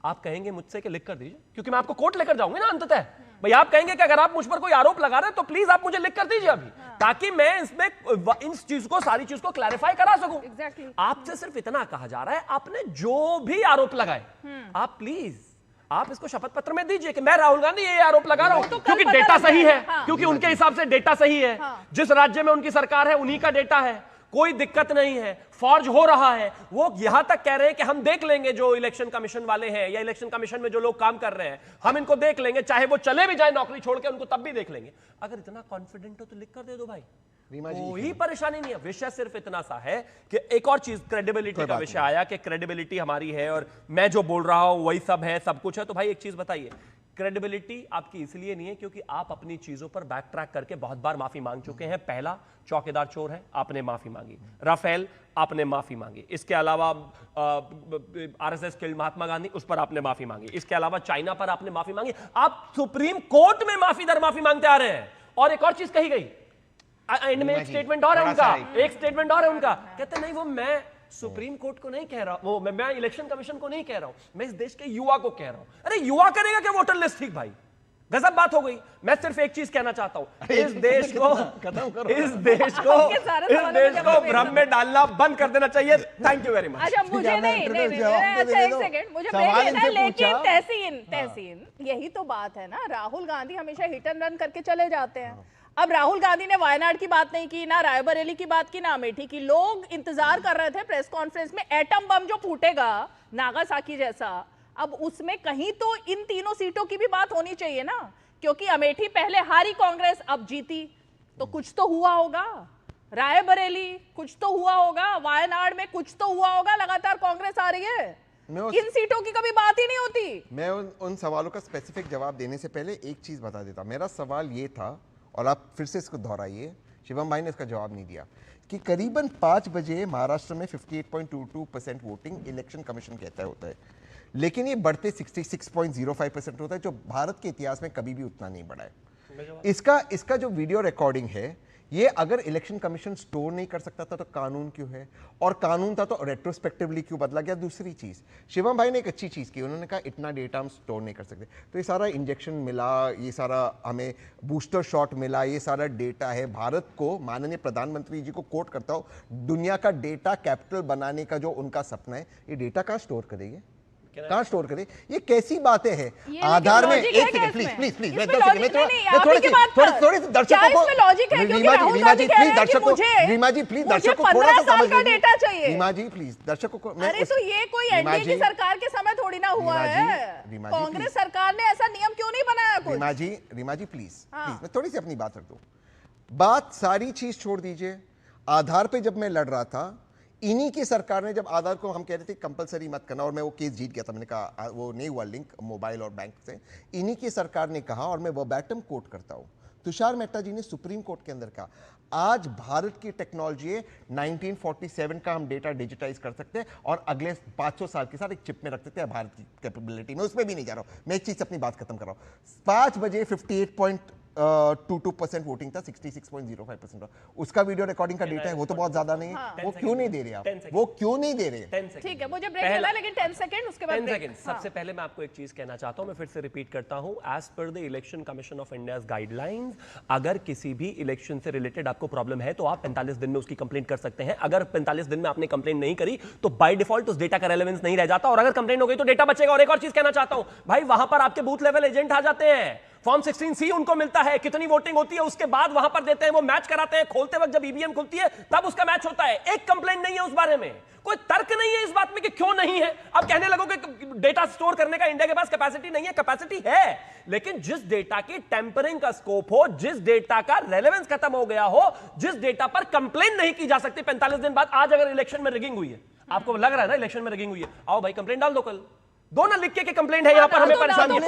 आप कहेंगे मुझसे कि लिख कर दीजिए, क्योंकि मैं आपको कोर्ट लेकर जाऊंगा ना अंततः। भाई आप कहेंगे कि अगर आप मुझ पर कोई आरोप लगा रहे हैं तो प्लीज आप मुझे लिख कर दीजिए अभी, ताकि मैं इसमें इन चीज को, सारी चीज को क्लैरिफाई करा सकूं। Exactly. आपसे सिर्फ इतना कहा जा रहा है, आपने जो भी आरोप लगाए, आप प्लीज आप इसको शपथ पत्र में दीजिए कि मैं राहुल गांधी ये आरोप लगा रहा हूं, तो क्योंकि पता डेटा लग सही है, जाएगा। हाँ। क्योंकि उनके हिसाब से डेटा सही है, जिस राज्य में उनकी सरकार है उन्हीं का डेटा है, कोई दिक्कत नहीं है, फॉर्ज हो रहा है। वो यहां तक कह रहे हैं कि हम देख लेंगे, जो इलेक्शन कमीशन वाले हैं या इलेक्शन कमीशन में जो लोग काम कर रहे हैं, हम इनको देख लेंगे, चाहे वो चले भी जाए नौकरी छोड़ के, उनको तब भी देख लेंगे। अगर इतना कॉन्फिडेंट हो तो लिख कर दे दो भाई, कोई परेशानी नहीं है। विषय सिर्फ इतना सा है कि एक और चीज, क्रेडिबिलिटी का विषय आया कि क्रेडिबिलिटी हमारी है और मैं जो बोल रहा हूं वही सब है, सब कुछ है। तो भाई एक चीज बताइए, क्रेडिबिलिटी आपकी इसलिए नहीं है क्योंकि आप अपनी चीजों पर बैक ट्रैक करके बहुत बार माफी मांग चुके हैं। पहला, चौकीदार चोर है, आपने माफी मांगी। राफेल, आपने माफी मांगी। इसके अलावा आरएसएस किल्ड महात्मा गांधी, उस पर आपने माफी मांगी। इसके अलावा चाइना पर आपने माफी मांगी। आप सुप्रीम कोर्ट में माफी दर माफी मांगते आ रहे हैं। और एक और चीज कही गई एंड में, एक स्टेटमेंट और है उनका, एक स्टेटमेंट और है उनका, कहते नहीं वो मैं सुप्रीम कोर्ट को नहीं कह रहा, वो मैं इलेक्शन कमीशन को नहीं कह रहा हूं, मैं इस देश के युवा को कह रहा हूं। अरे युवा करेगा क्या वोटर लिस्ट? ठीक भाई, गजब बात हो गई। मैं सिर्फ एक चीज कहना चाहता हूं, इस देश को भ्रम में डालना बंद कर देना चाहिए। Thank you very much. अच्छा मुझे नहीं, अच्छा एक सेकंड, मुझे ब्रेक लेना है, लेकिन तहसीन यही तो बात है ना, राहुल गांधी हमेशा हिट एंड रन करके चले जाते हैं। अब राहुल गांधी ने वायनाड की बात नहीं की, ना रायबरेली की बात की, ना अमेठी की। लोग इंतजार कर रहे थे प्रेस कॉन्फ्रेंस में, एटम बम जो फूटेगा नागासाकी जैसा, अब उसमें कहीं तो इन तीनों सीटों की भी बात होनी चाहिए ना, क्योंकि अमेठी पहले हारी कांग्रेस, अब जीती, तो कुछ तो हुआ होगा। रायबरेली कुछ तो हुआ होगा, वायनाड में कुछ तो हुआ होगा, लगातार कांग्रेस आ रही है, इन सीटों की कभी बात ही नहीं होती। मैं उन सवालों का स्पेसिफिक जवाब देने से पहले एक चीज बता देता। मेरा सवाल ये था, और आप फिर से इसको दोहराइए, शिवम भाई ने इसका जवाब नहीं दिया, कि करीबन 5 बजे महाराष्ट्र में 58.22% वोटिंग इलेक्शन कमीशन कहता है होता है, लेकिन ये बढ़ते 66.05% होता है, जो भारत के इतिहास में कभी भी उतना नहीं बढ़ा है। इसका जो वीडियो रिकॉर्डिंग है, ये अगर इलेक्शन कमीशन स्टोर नहीं कर सकता था तो कानून क्यों है, और कानून था तो रेट्रोस्पेक्टिवली क्यों बदला गया? दूसरी चीज, शिवम भाई ने एक अच्छी चीज की, उन्होंने कहा इतना डेटा हम स्टोर नहीं कर सकते, तो ये सारा इंजेक्शन मिला, ये सारा हमें बूस्टर शॉट मिला, ये सारा डेटा है, भारत को, माननीय प्रधानमंत्री जी को कोट करता हूं, दुनिया का डेटा कैपिटल बनाने का जो उनका सपना है, ये डेटा कहां स्टोर करेंगे, कहां स्टोर करे? ये कैसी बातें हैं? आधार में एक सेकंड प्लीज मैं थोड़ी दर्शकों को, रीमा जी प्लीज दर्शकों को थोड़ा सा समझ लीजिए, डेटा चाहिए। रीमा जी प्लीज दर्शकों को, अरे तो ये कोई एनडीए की सरकार के समय थोड़ी ना हुआ है, कांग्रेस सरकार ने ऐसा नियम क्यों नहीं बनाया कुछ? रीमा जी प्लीज मैं थोड़ी सी अपनी बात रख दूं। बात सारी चीज छोड़ दीजिए। आधार पे जब मैं लड़ रहा था, इन्हीं की सरकार ने, जब आधार को हम कह रहे थे कंपलसरी मत करना, और मैं वो केस जीत गया था, मैंने कहा वो नहीं हुआ लिंक मोबाइल और बैंक से, इन्हीं की सरकार ने कहा, और मैं वर्बैटम कोट करता हूं, तुषार मेहता जी ने सुप्रीम कोर्ट के अंदर कहा, आज भारत की टेक्नोलॉजी है, 1947 का हम डेटा डिजिटाइज कर सकते हैं और अगले 500 साल के साथ एक चिप में रख सकते हैं भारत की कैपेबिलिटी में। उसमें भी नहीं जा रहा हूं मैं, एक चीज अपनी बात खत्म कर रहा हूं। 5 बजे 22% वोटिंग था, 66.05%। उसका वीडियो रिकॉर्डिंग का डेटा है, वो तो बहुत ज्यादा नहीं है। वो क्यों नहीं दे रहे आप? वो क्यों नहीं दे रहे? ठीक है, मुझे ब्रेक लेना है, लेकिन 10 सेकंड उसके बाद 10 break। सेकंड। सबसे पहले मैं आपको एक चीज कहना चाहता हूं, मैं फिर से रिपीट करता हूं, as per the election commission of India's guidelines, अगर किसी भी इलेक्शन से रिलेटेड आपको प्रॉब्लम है तो आप 45 दिन में उसकी कंप्लेंट कर सकते हैं। अगर 45 दिन में आपने कंप्लेंट नहीं करी तो बाय डिफॉल्ट उस डेटा का रेलेवेंस नहीं रह जाता, और अगर कंप्लेंट हो गई तो डेटा बचेगा। और एक और चीज कहना चाहता हूं भाई, वहां पर आपके बूथ लेवल एजेंट आ जाते हैं, फॉर्म 16C उनको मिलता है, कितनी वोटिंग होती है उसके बाद वहां पर देते हैं, वो मैच कराते हैं, खोलते वक्त जब ईवीएम खुलती है तब उसका मैच होता है। एक कंप्लेंट नहीं है उस बारे में, कोई तर्क नहीं है इस बात में कि क्यों नहीं है। अब कहने लगोगे कि डेटा स्टोर करने का इंडिया के पास कैपेसिटी नहीं है, कैपेसिटी है, लेकिन जिस डेटा की टेम्परिंग का स्कोप हो, जिस डेटा का रेलेवेंस खत्म हो गया हो, जिस डेटा पर कंप्लेंट नहीं की जा सकती 45 दिन बाद, आज अगर इलेक्शन में रिगिंग हुई है, आपको लग रहा है ना इलेक्शन में रिगिंग हुई है, आओ भाई कंप्लेंट डाल दो, कल दो ना लिख के कंप्लेंट है, यहाँ पर हमें परेशानी है।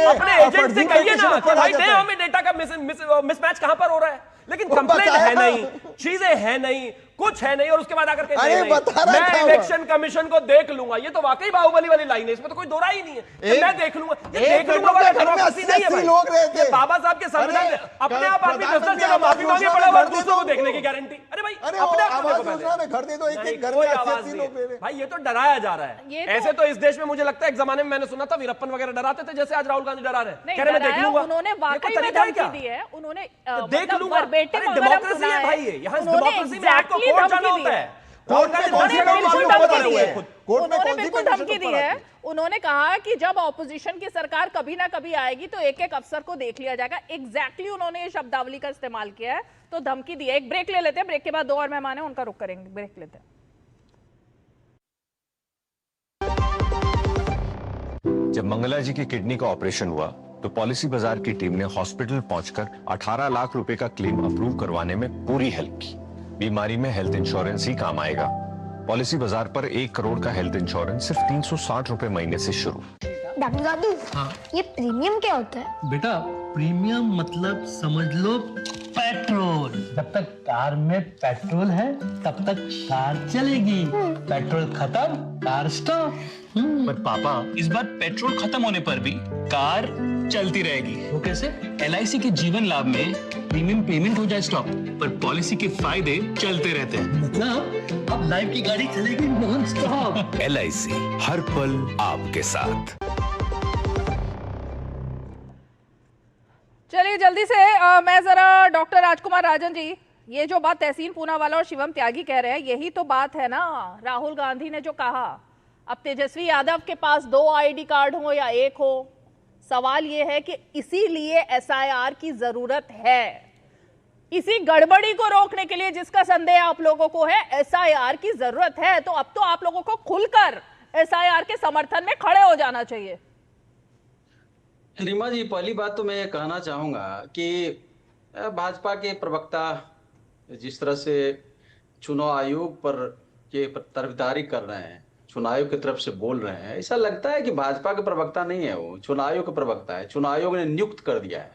अपने एजेंट से कहिए ना कि भाई दे हमें डेटा का मिसमैच कहां पर हो रहा है, लेकिन कंप्लेंट है नहीं, चीजें है नहीं, कुछ है नहीं, और उसके बाद आकर के मैं इलेक्शन कमीशन को देख लूंगा। ये तो वाकई बाहुबली वाली लाइन है, इसमें तो कोई दो राय ही नहीं है। मैं देख लूंगा, ये देख लूंगा वाला डेमोक्रेसी नहीं है भाई। बाबा साहब के संविधान में अपने आप आदमी 10 जगह माफी मांगे पड़ा हुआ, दूसरों को देखने की गारंटी। अरे भाई अपने आप देखो पहले, घर दे दो, एक घर कोई में आवाज 80 नहीं लोग है भाई, ये तो डराया जा रहा है। ऐसे तो इस देश में मुझे लगता है एक जमाने में मैंने सुना था वीरप्पन वगैरह डराते थे, जैसे आज राहुल गांधी डरा रहे हैं, कह रहे मैं देख लूंगा। उन्होंने वाकई में धमकी दी है, उन्होंने देख लूंगा। डेमोक्रेसी है भाई, यहाँ डेमोक्रेसी में आपको कोर्ट जाना होता है। उन्होंने बिल्कुल धमकी दी है। उन्होंने कहा कि जब ऑपोजिशन की सरकार कभी ना कभी आएगी तो एक एक अफसर को देख लिया जाएगा। एग्जैक्टली उन्होंने ये शब्दावली का इस्तेमाल किया है, तो धमकी दी है। एक ब्रेक ले लेते हैं, ब्रेक के बाद दो और मेहमान हैं, उनका रुख करेंगे। ब्रेक लेते हैं। जब मंगला जी की किडनी का ऑपरेशन हुआ तो पॉलिसी बाजार की टीम ने हॉस्पिटल पहुंचकर 18 लाख रुपए का क्लेम अप्रूव करवाने में पूरी हेल्प की। बीमारी में हेल्थ इंश्योरेंस ही काम आएगा। पॉलिसी बाजार पर 1 करोड़ का हेल्थ इंश्योरेंस सिर्फ 360 रुपए महीने से शुरू। डॉक्टर दादू, ये प्रीमियम क्या होता है? बेटा प्रीमियम मतलब समझ लो पेट्रोल। जब तक कार में पेट्रोल है तब तक कार चलेगी, पेट्रोल खत्म कार स्टॉप। पर पापा, इस बार पेट्रोल खत्म होने पर भी कार चलती रहेगी। वो कैसे? LIC के जीवन लाभ में प्रीमियम पेमेंट हो जाए स्टॉप, पर पॉलिसी के फायदे चलते रहते हैं। मतलब अब लाइफ की गाड़ी चलेगी नॉन स्टॉप। LIC हर पल आपके साथ। चलिए जल्दी से मैं जरा डॉक्टर राजकुमार राजन जी, ये जो बात तहसीन पूनावाला और शिवम त्यागी कह रहे हैं, यही तो बात है ना। राहुल गांधी ने जो कहा, अब तेजस्वी यादव के पास 2 ID कार्ड हो या 1 हो, सवाल यह है कि इसीलिए SIR की जरूरत है। इसी गड़बड़ी को रोकने के लिए जिसका संदेह आप लोगों को है, SIR की जरूरत है। तो अब तो आप लोगों को खुलकर SIR के समर्थन में खड़े हो जाना चाहिए। रीमा जी, पहली बात तो मैं ये कहना चाहूंगा कि भाजपा के प्रवक्ता जिस तरह से चुनाव आयोग पर के तरफदारी कर रहे हैं, चुनाव आयोग की तरफ से बोल रहे हैं, ऐसा लगता है कि भाजपा के प्रवक्ता नहीं है, वो चुनाव आयोग के प्रवक्ता है। चुनाव आयोग ने नियुक्त कर दिया है।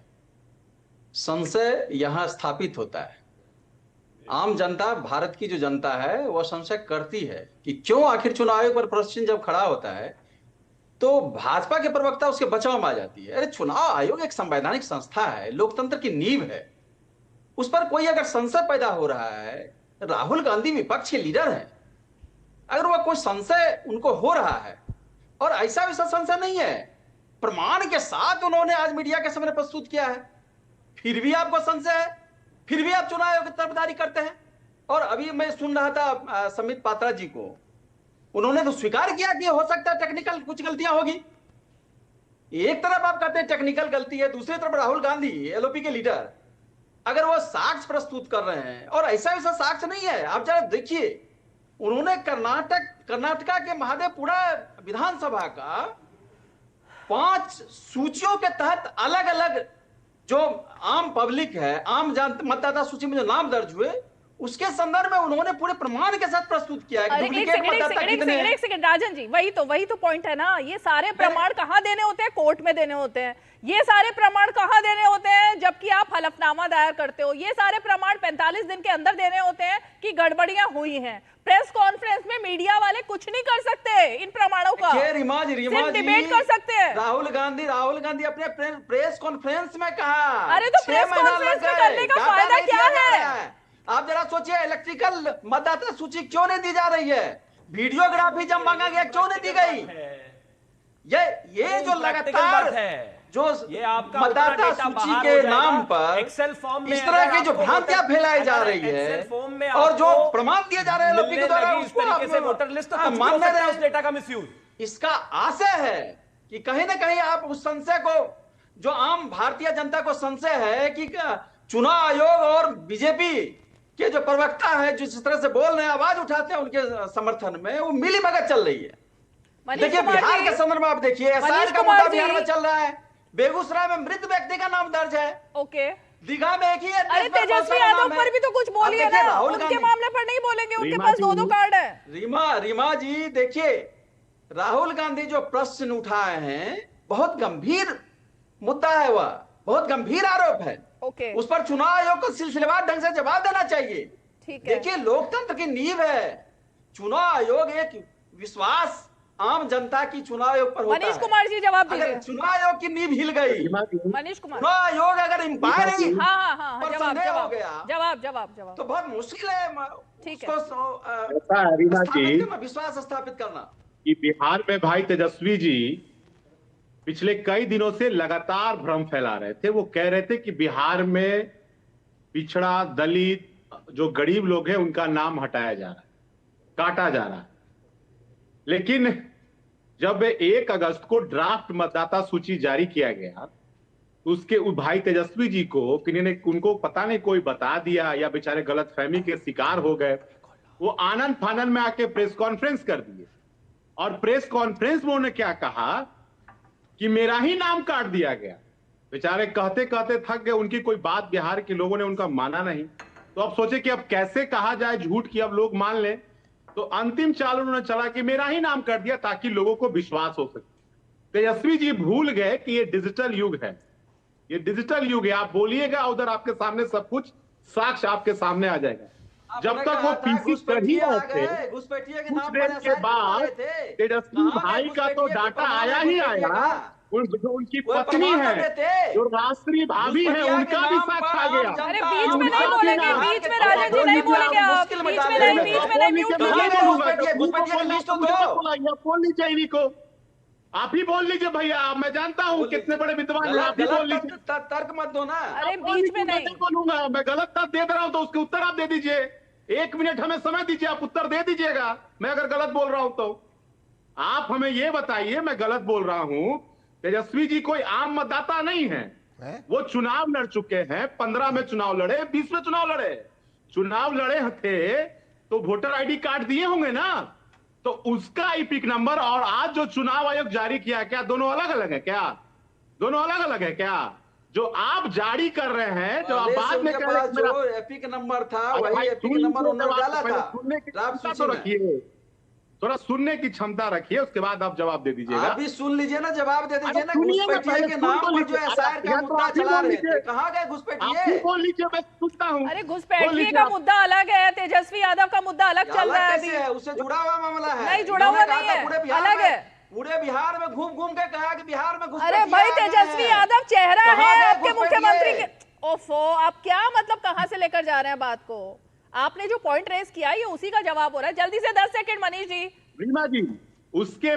संशय यहां स्थापित होता है। आम जनता, भारत की जो जनता है, वह संशय करती है कि क्यों आखिर चुनाव आयोग पर प्रश्न जब खड़ा होता है तो भाजपा के प्रवक्ता उसके बचाव में आ जाती है। अरे चुनाव आयोग एक संवैधानिक संस्था है, लोकतंत्र की नींव है। उस पर कोई अगर संशय पैदा हो रहा है, राहुल गांधी विपक्ष के लीडर हैं, अगर वह कोई संशय उनको हो रहा है, और ऐसा वैसा संशय नहीं है, प्रमाण के साथ उन्होंने आज मीडिया के सामने प्रस्तुत किया है, फिर भी आपको संशय है, फिर भी आप चुनाव आयोग की तरफदारी करते हैं। और अभी मैं सुन रहा था समित पात्रा जी को, उन्होंने तो स्वीकार किया कि हो सकता है टेक्निकल कुछ गलतियां होगी। एक तरफ आप कहते हैं टेक्निकल गलती है, दूसरी तरफ राहुल गांधी LOP के लीडर अगर वो साक्ष्य प्रस्तुत कर रहे हैं, और ऐसा वैसा साक्ष्य नहीं है। आप जरा देखिए, उन्होंने कर्नाटका के महादेवपुरा विधानसभा का 5 सूचियों के तहत अलग अलग जो आम पब्लिक है, आम मतदाता सूची में जो नाम दर्ज हुए, उसके संदर्भ में उन्होंने पूरे प्रमाण के साथ प्रस्तुत किया है कि डुप्लीकेट मतदाता कितने हैं। एक सेकंड राजन जी, वही तो पॉइंट है ना। ये सारे प्रमाण कहाँ देने होते हैं? कोर्ट में देने होते हैं। ये सारे प्रमाण कहाँ देने होते हैं जबकि आप हलफनामा दायर करते हो? ये सारे प्रमाण 45 दिन के अंदर देने होते हैं कि गड़बड़ियां हुई हैं। प्रेस कॉन्फ्रेंस में मीडिया वाले कुछ नहीं कर सकते इन प्रमाणों का, सिर्फ डिबेट कर सकते हैं। राहुल गांधी अपने प्रेस कॉन्फ्रेंस में कहा। अरे तो प्रेस कॉन्फ्रेंस में करने का फायदा क्या है? आप जरा सोचिए, इलेक्ट्रिकल मतदाता सूची क्यों नहीं दी जा रही है? वीडियोग्राफी जब मांगा गया क्यों नहीं दी गई? ये जो लगातार जो ये आपका मतदाता सूची के नाम पर एक्सेल फॉर्म में इस तरह की जो भ्रांतियां फैलाई जा रही है और जो प्रमाण दिए जा रहे हैं लोगों के द्वारा, उसको तरीके से वोटर लिस्ट मान रहे हैं उस डेटा का मिसयूज। इसका आशय है कि कहीं ना कहीं आप उस संशय को, जो आम भारतीय जनता को संशय है कि चुनाव आयोग और बीजेपी के जो प्रवक्ता है जिस तरह से बोल रहे हैं, आवाज उठाते हैं उनके समर्थन में, वो मिली भगत चल रही है। देखिए बिहार के संदर्भ में आप देखिए, एसआईआर का मुद्दा बिहार में चल रहा है। बेगूसराय में मृत व्यक्ति का नाम दर्ज है। ओके, दीघा में एक ही है। अरे तेजस्वी यादव पर भी तो कुछ बोलिए ना, उनके मामले पर नहीं बोलेंगे, उनके पास 2-2 कार्ड है। रीमा जी देखिए, राहुल गांधी जो प्रश्न उठाए हैं बहुत गंभीर मुद्दा है, वह बहुत गंभीर आरोप है। ओके, उस पर चुनाव आयोग को सिलसिलेवार ढंग से जवाब देना चाहिए। ठीक है, देखिए लोकतंत्र की नींव है चुनाव आयोग, एक विश्वास आम जनता की चुनाव आयोग पर होता है। मनीष कुमार जी जवाब दीजिए। अगर चुनाव आयोग की नींव हिल गई, मनीष कुमार, चुनाव आयोग अगर एम्पायर ही जवाब तो बहुत मुश्किल है। ठीक है, विश्वास स्थापित करना। कि बिहार में भाई तेजस्वी जी पिछले कई दिनों से लगातार भ्रम फैला रहे थे। वो कह रहे थे कि बिहार में पिछड़ा, दलित, जो गरीब लोग हैं उनका नाम हटाया जा रहा है, काटा जा रहा है। लेकिन जब 1 अगस्त को ड्राफ्ट मतदाता सूची जारी किया गया, उसके भाई तेजस्वी जी को उनको पता नहीं कोई बता दिया या बेचारे गलतफहमी के शिकार हो गए। वो आनंद फानन में आके प्रेस कॉन्फ्रेंस कर दिए और प्रेस कॉन्फ्रेंस में उन्होंने क्या कहा कि मेरा ही नाम काट दिया गया। बेचारे कहते कहते थक गए, उनकी कोई बात बिहार के लोगों ने उनका माना नहीं। तो अब सोचे कि अब कैसे कहा जाए झूठ की अब लोग मान लें। तो अंतिम चाल उन्होंने चला कि मेरा ही नाम कर दिया ताकि लोगों को विश्वास हो सके। तेजस्वी जी भूल गए कि ये डिजिटल युग है, ये डिजिटल युग है। आप बोलिएगा उधर आपके सामने सब कुछ साक्ष्य आपके सामने आ जाएगा। जब तक वो पीसी कर ही रहे थे, कुछ देर के बाद तेजस्वी भाई का तो डाटा आया ही आया। जो उनकी पत्नी है, जो राष्ट्रीय भाभी है, उनका भी साक्ष्य आ गया। अरे बीच में नहीं बोलेंगे, बीच में राजन जी नहीं बोलेंगे आप, बीच में नहीं म्यूट बोल लीजिए इन्हीं को, आप ही बोल लीजिए भैया। मैं जानता हूँ कितने बड़े विद्वान हैं, आप ही बोल लीजिए। तर्क मत दो ना। अरे बीच में नहीं बोलूंगा, मैं गलत तर्क दे रहा हूँ तो उसके उत्तर आप दे दीजिए। 1 मिनट हमें समय दीजिए, आप उत्तर दे दीजिएगा। मैं अगर गलत बोल रहा हूं तो आप हमें यह बताइए मैं गलत बोल रहा हूं। तेजस्वी जी कोई आम मतदाता नहीं है, वो चुनाव लड़ चुके हैं। 15 में चुनाव लड़े, 20 में चुनाव लड़े थे तो वोटर आईडी कार्ड दिए होंगे ना। तो उसका ईपिक नंबर और आज जो चुनाव आयोग जारी किया, क्या दोनों अलग अलग है? क्या दोनों अलग अलग है? क्या जो आप जारी कर रहे हैं, जो आप बाद में कह रहे हैं जो एपिक नंबर था वही एपिक नंबर उन्होंने डाला था। सुनने की क्षमता तो रखिए, थोड़ा सुनने की क्षमता रखिए, उसके बाद आप जवाब दे दीजिएगा। आप भी सुन लीजिए ना, जवाब दे दीजिए ना। घुसपैठिए के नाम पर जो एसआईआर का मुद्दा चला रहे थे, कहां गए घुसपैठिए? बोल लीजिए, मैं सुनता हूं। अरे घुसपैठिए का मुद्दा अलग है, तेजस्वी यादव का मुद्दा अलग चल रहा है अभी। उससे जुड़ा हुआ मामला है? नहीं जुड़ा हुआ नहीं है, अलग है। पूरे बिहार में घूम घूम के कहा कि बिहार में अरे भाई तेजस्वी यादव चेहरा है आपके मुख्यमंत्री के। ओफो, आप क्या मतलब कहां से लेकर जा रहे हैं बात को? आपने जो पॉइंट रेज किया ये उसी का जवाब हो रहा है। जल्दी से 10 सेकंड मनीष जी। रीमा जी, उसके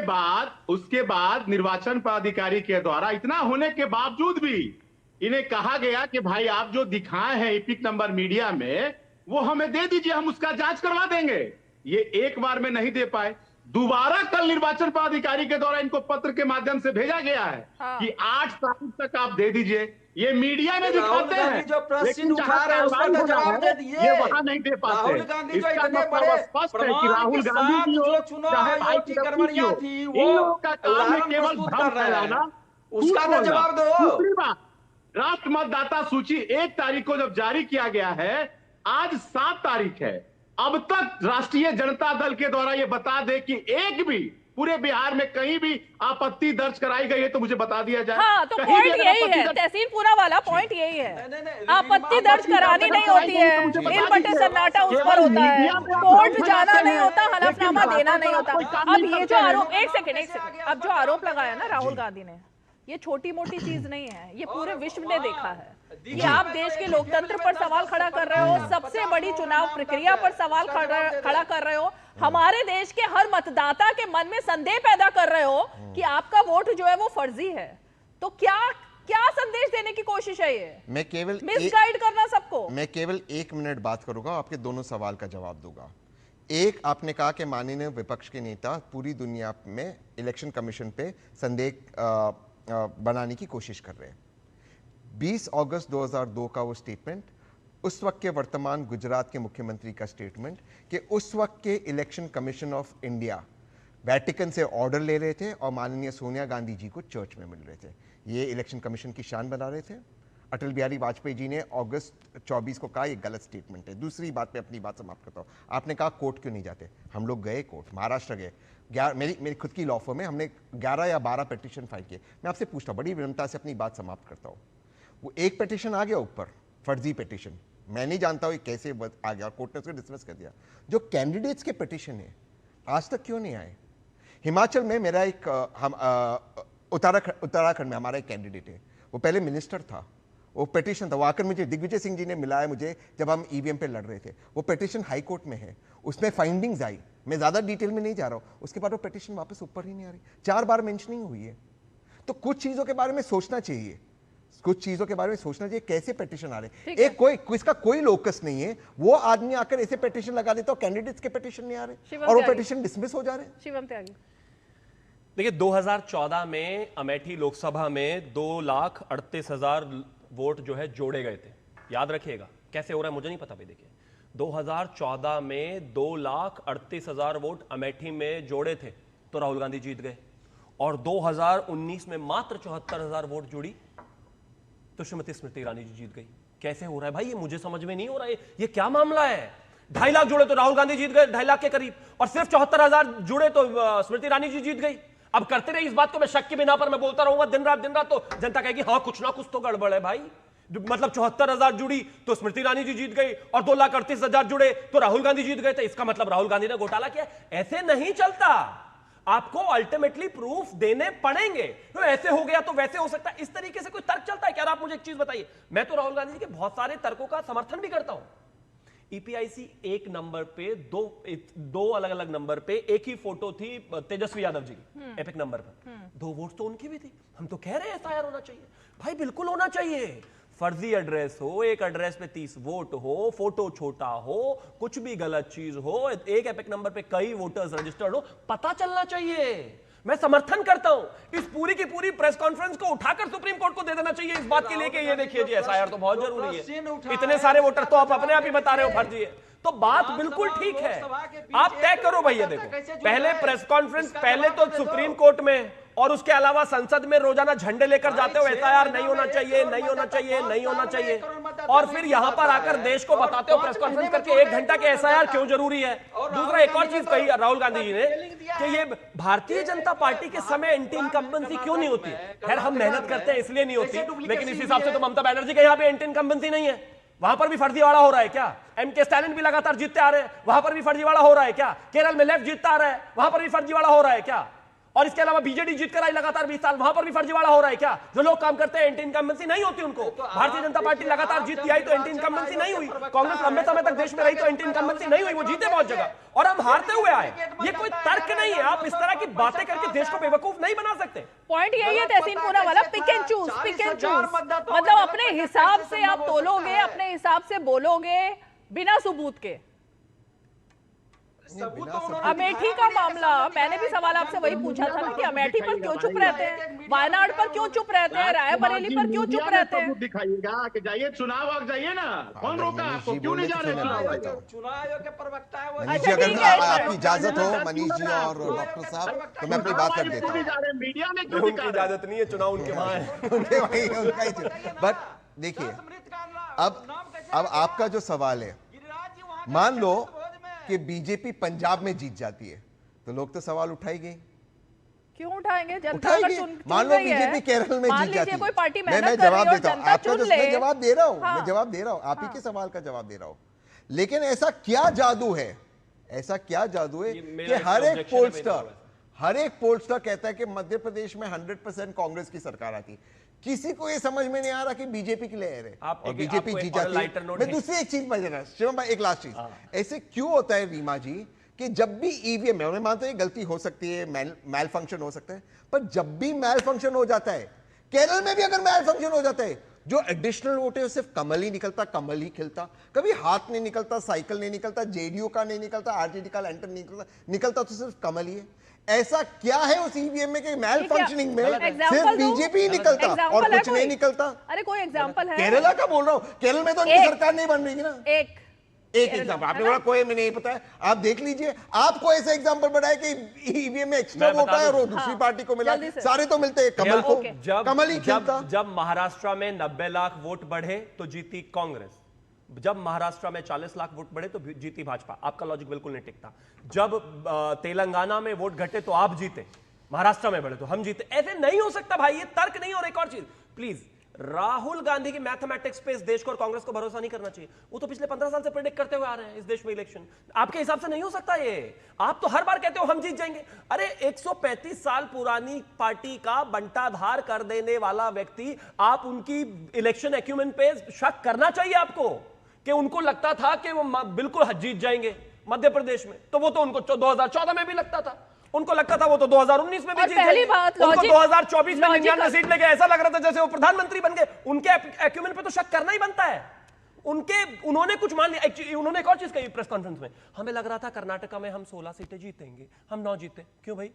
बाद निर्वाचन पदाधिकारी के द्वारा इतना होने के बावजूद भी इन्हें कहा गया कि भाई आप जो दिखाए हैं एपिक नंबर मीडिया में वो हमें दे दीजिए, हम उसका जांच करवा देंगे। ये एक बार में नहीं दे पाए, दोबारा कल निर्वाचन पदाधिकारी के द्वारा इनको पत्र के माध्यम से भेजा गया है कि 8 तारीख तक आप दे दीजिए। ये मीडिया में दिखाते हैं, जो प्रश्न उठा रहे हैं उसका जवाब दे दिए, ये वहां नहीं दे पाते। राहुल गांधी जो इतने बड़े स्पष्ट है कि राहुल गांधी जो चुनाव आयोग की गड़बड़ियां थी वो का काम है केवल भ्रम फैलाना, उसका तो जवाब दो। दूसरी बात, राष्ट्र मतदाता सूची 1 तारीख को जब जारी किया गया है आज 7 तारीख है, अब तक राष्ट्रीय जनता दल के द्वारा यह बता दे कि एक भी पूरे बिहार में कहीं भी आपत्ति दर्ज कराई गई है तो मुझे बता दिया जाए। हाँ, तो पॉइंट यही है, तहसील पूरा वाला पॉइंट यही है, आपत्ति दर्ज करानी नहीं होती है, नील बटे सन्नाटा उस पर होता है, कोर्ट जाना नहीं होता, हलफनामा देना नहीं होता। अब ये जो आरोप, एक सेकंड, अब जो आरोप लगाया ना राहुल गांधी ने, ये छोटी मोटी चीज नहीं है, ये पूरे विश्व ने देखा है कि आप देश के लोकतंत्र पर सवाल खड़ा कर रहे हो, सबसे बड़ी चुनाव प्रक्रिया पर सवाल खड़ा कर रहे हो, हमारे देश के हर मतदाता के मन में संदेह पैदा कर रहे हो कि आपका वोट जो है वो फर्जी है। तो क्या क्या संदेश देने की कोशिश है ये? मैं केवल मिसगाइड करना सबको। मैं केवल 1 मिनट बात करूंगा, आपके दोनों सवाल का जवाब दूंगा। एक, आपने कहा कि माननीय विपक्ष के नेता पूरी दुनिया में इलेक्शन कमीशन पे संदेह बनाने की कोशिश कर रहे हैं। 20 अगस्त 2002 का वो स्टेटमेंट, उस वक्त के वर्तमान गुजरात के मुख्यमंत्री का स्टेटमेंट कि उस वक्त के election commission of India Vatican से ऑर्डर ले रहे थे और माननीय सोनिया गांधी जी को चर्च में मिल रहे थे, ये इलेक्शन कमीशन की शान बना रहे थे। अटल बिहारी वाजपेयी जी ने अगस्त 24 को कहा, ये गलत स्टेटमेंट है। दूसरी बात पे अपनी बात समाप्त करता हूँ। आपने कहा कोर्ट क्यों नहीं जाते? हम लोग गए कोर्ट, महाराष्ट्र गए, मेरी खुद की लॉ फर्म में हमने 11 या 12 पिटीशन फाइल किए। मैं आपसे पूछता हूँ, बड़ी विनम्रता से अपनी बात समाप्त करता हूँ, वो एक पिटीशन आ गया ऊपर, फर्जी पिटीशन, मैं नहीं जानता हूँ कैसे आ गया, कोर्ट ने उसको डिसमिस कर दिया। जो कैंडिडेट्स के पिटीशन है आज तक क्यों नहीं आए? हिमाचल में मेरा एक उत्तराखंड में हमारा एक कैंडिडेट है, वो पहले मिनिस्टर था, वो पिटीशन था, वो आकर मुझे दिग्विजय सिंह जी ने मिलाया मुझे जब हम ईवीएम पे लड़ रहे थे। वो पिटीशन हाई कोर्ट में है, उसमें फाइंडिंग्स आई, मैं ज्यादा डिटेल में नहीं जा रहा हूँ। उसके बाद वो पिटीशन वापस ऊपर ही नहीं आ रही, 4 बार मेंशनिंग हुई है। तो कुछ चीजों के बारे में सोचना चाहिए, कुछ चीजों के बारे में सोचना चाहिए, कैसे पिटीशन आ रहे। एक कोई इसका कोई लोकस नहीं है, वो आदमी आकर ऐसे पिटीशन लगा देता, कैंडिडेट्स के पिटीशन नहीं आ रहे और वो पिटीशन डिसमिस हो जा रहे हैं। शिवम त्यागी, देखिए 2014 में अमेठी लोकसभा में 2,38,000 वोट जो है जोड़े गए थे। याद रखिएगा, कैसे हो रहा है मुझे नहीं पता भाई। देखिए 2014 में 2,38,000 वोट अमेठी में जोड़े थे तो राहुल गांधी जीत गए, और 2019 में मात्र 74,000 वोट जुड़ी तो श्रीमती स्मृति ईरानी जी जीत गई। कैसे हो रहा है भाई, ये मुझे समझ में नहीं हो रहा है, ये क्या मामला है? 2.5 लाख जुड़े तो राहुल गांधी जीत गए, 2.5 लाख के करीब, और सिर्फ 74,000 जुड़े तो स्मृति ईरानी जी जीत गई। अब करते रहे इस बात को, मैं शक के बिना पर मैं बोलता रहूंगा दिन रात, तो जनता कहेगी हाँ कुछ ना कुछ तो गड़बड़ है भाई। मतलब 74,000 जुड़ी तो स्मृति ईरानी जी जीत गई, और 2,38,000 जुड़े तो राहुल गांधी जीत गए थे। इसका मतलब राहुल गांधी ने घोटाला किया? ऐसे नहीं चलता, आपको अल्टीमेटली प्रूफ देने पड़ेंगे। तो ऐसे हो गया तो वैसे हो सकता है, इस तरीके से कोई तर्क चलता है क्या? आप मुझे एक चीज बताइए, मैं तो राहुल गांधी जी के बहुत सारे तर्कों का समर्थन भी करता हूं। ईपीआईसी एक नंबर पे दो अलग अलग नंबर पे एक ही फोटो थी तेजस्वी यादव जी की, एपिक नंबर पर 2 वोट तो उनकी भी थी। हम तो कह रहे हैं एफआईआर होना चाहिए भाई, बिल्कुल होना चाहिए। फर्जी एड्रेस हो, एक एड्रेस पे 30 वोट हो, फोटो छोटा हो, कुछ भी गलत चीज हो, एक एपिक नंबर पे कई वोटर्स रजिस्टर्ड हो, पता चलना चाहिए। मैं समर्थन करता हूं इस पूरी की पूरी प्रेस कॉन्फ्रेंस को उठाकर सुप्रीम कोर्ट को दे देना चाहिए इस बात के लिए कि ये देखिए जी एसआईआर तो बहुत जरूरी है, इतने सारे वोटर तो आप अपने आप ही बता रहे हो फर्जी है। तो बात बिल्कुल ठीक है, आप तय करो भैया। देखो पहले प्रेस कॉन्फ्रेंस, पहले तो सुप्रीम कोर्ट में और उसके अलावा संसद में रोजाना झंडे लेकर जाते हो एसआईआर नहीं होना चाहिए, नहीं होना चाहिए, नहीं होना चाहिए, और फिर यहां पर आकर देश को बताते हो प्रेस कॉन्फ्रेंस करके 1 घंटा के एसआईआर क्यों जरूरी है। दूसरा एक और चीज कही राहुल गांधी जी ने कि ये भारतीय जनता पार्टी के समय एंटी इनकम्बेंसी क्यों नहीं होती। खैर हम मेहनत करते हैं इसलिए नहीं होती, लेकिन इस हिसाब से तो ममता बनर्जी के यहाँ पे एंटी इनकम्बेंसी नहीं है, वहां पर भी फर्जीवाड़ा हो रहा है क्या? एमके स्टैलिन भी लगातार जीतते आ रहे हैं, वहां पर भी फर्जीवाड़ा हो रहा है क्या? केरल में लेफ्ट जीतता आ रहा है, वहां पर भी फर्जीवाड़ा हो रहा है क्या? और इसके अलावा बीजेडी जीत कर आई लगातार 20 साल, वहां पर भी फर्जीवाड़ा हो रहा है क्या? जो लोग काम करते हैं एंटी इनकम्बेंसी नहीं होती उनको। भारतीय जनता पार्टी लगातार जीतती आई तो एंटी इनकम्बेंसी नहीं हुई, कांग्रेस लंबे समय तक देश में रही तो एंटी इनकम्बेंसी नहीं हुई, वो जीते बहुत जगह और हम हारते हुए आए। ये कोई तर्क नहीं है, आप इस तरह की बातें करके देश को बेवकूफ नहीं बना सकते। पॉइंट यही है तहसीन पूरा वाला, pick and choose, pick and choose, मतलब अपने हिसाब से आप तोलोगे, अपने हिसाब से बोलोगे बिना सबूत के। अमेठी का मामला, मैंने भी सवाल आपसे वही पूछा था ना कि अमेठी पर क्यों चुप रहते हैं, वायनाड पर क्यों चुप रहते हैं, रायबरेली पर क्यों चुप रहते हैं? दिखाइएगा कि जाइए चुनाव आग जाइए ना, कौन रोका आपको, क्यों नहीं जा रहे चुनाव आयोग के प्रवक्ता है वो। मनीष जी, अगर आपकी इजाजत हो मनीष जी और डॉक्टर साहब, तो मैं अपनी बात कर देता हूँ। मीडिया ने उनकी इजाजत नहीं है, चुनाव उनके वहां है, उनके वहीं उनका ही। बट देखिए अब आपका जो सवाल है मान लो कि बीजेपी पंजाब में जीत जाती है तो लोग तो सवाल उठाएंगे। क्यों उठाएंगे? जनता उठाएंगे। अगर चुन मान लो बीजेपी केरल में जीत जाती है, कोई पार्टी मैं मेहनत जवाब कर रही है और देता हूं, जनता आपका चुन मैं ले। जवाब दे रहा हूं, हाँ। मैं जवाब दे रहा हूं, आप ही के सवाल का जवाब दे रहा हूं। लेकिन ऐसा क्या जादू है, ऐसा क्या जादू है कि हर एक पोलस्टर कहता है कि मध्य प्रदेश में 100% कांग्रेस की सरकार आती है। किसी को ये समझ में नहीं आ रहा कि बीजेपी की लहर है और बीजेपी जीत जाती है। मैं दूसरी एक चीज बता शिवम भाई, एक लास्ट चीज, ऐसे क्यों होता है रीमा जी कि जब भी ईवीएम में, मैं मानता हूं गलती हो सकती है, मैल फंक्शन हो सकता है, पर जब भी मैल फंक्शन हो जाता है, केरल में भी अगर मैल फंक्शन हो जाता है, जो एडिशनल वोट है सिर्फ कमल ही निकलता, कमल ही खिलता, कभी हाथ नहीं निकलता, साइकिल नहीं निकलता, जेडीयू का नहीं निकलता, आरजेडी का लैंटर्न नहीं निकलता, तो सिर्फ कमल ही है। ऐसा क्या है उस ईवीएम में कि मैल फंक्शनिंग में सिर्फ बीजेपी ही निकलता और कुछ नहीं निकलता? अरे कोई एग्जांपल है? केरला का बोल रहा हूं, केरल में तो उनकी सरकार नहीं बन रही ना। एक एग्जाम्पल आपने बोला, कोई में नहीं पता है, आप देख लीजिए, आपको ऐसा एग्जाम्पल बनाए कि ईवीएम में एक्स्ट्रा वोट है और दूसरी पार्टी को मिला, सारे तो मिलते हैं कमल को, कमल ही खिलता। जब महाराष्ट्र में 90 लाख वोट बढ़े तो जीती कांग्रेस, जब महाराष्ट्र में 40 लाख वोट बढ़े तो जीती भाजपा। आपका लॉजिक बिल्कुल नहीं टिकता। जब तेलंगाना में वोट घटे तो आप जीते, महाराष्ट्र में बढ़े तो हम जीते। ऐसे नहीं हो सकता भाई, ये तर्क नहीं। और एक और चीज प्लीज, राहुल गांधी की मैथमेटिक्स पे इस देश को और कांग्रेस को भरोसा नहीं करना चाहिए। वो तो पिछले 15 साल से प्रेडिक्ट करते हुए आ रहे हैं इस देश में इलेक्शन। आपके हिसाब से नहीं हो सकता ये। आप तो हर बार कहते हो हम जीत जाएंगे। अरे 135 साल पुरानी पार्टी का बंटाधार कर देने वाला व्यक्ति, आप उनकी इलेक्शन एक्यूमेंट पे शक करना चाहिए आपको कि उनको लगता था कि वो बिल्कुल जीत जाएंगे मध्य प्रदेश में। तो वो तो उनको 2014 में भी लगता था, उनको लगता था वो तो 2019 में भी जीत पहली बात उनको 2024 में 99 सीट लेके ऐसा लग रहा था जैसे वो प्रधानमंत्री बन गए। उनके एक्यूमेंट पे तो शक करना ही बनता है। उन्होंने कुछ मान लिया। उन्होंने एक और चीज कही प्रेस कॉन्फ्रेंस में, हमें लग रहा था कर्नाटका में हम 16 सीटें जीतेंगे, हम 9 जीते। क्यों भाई?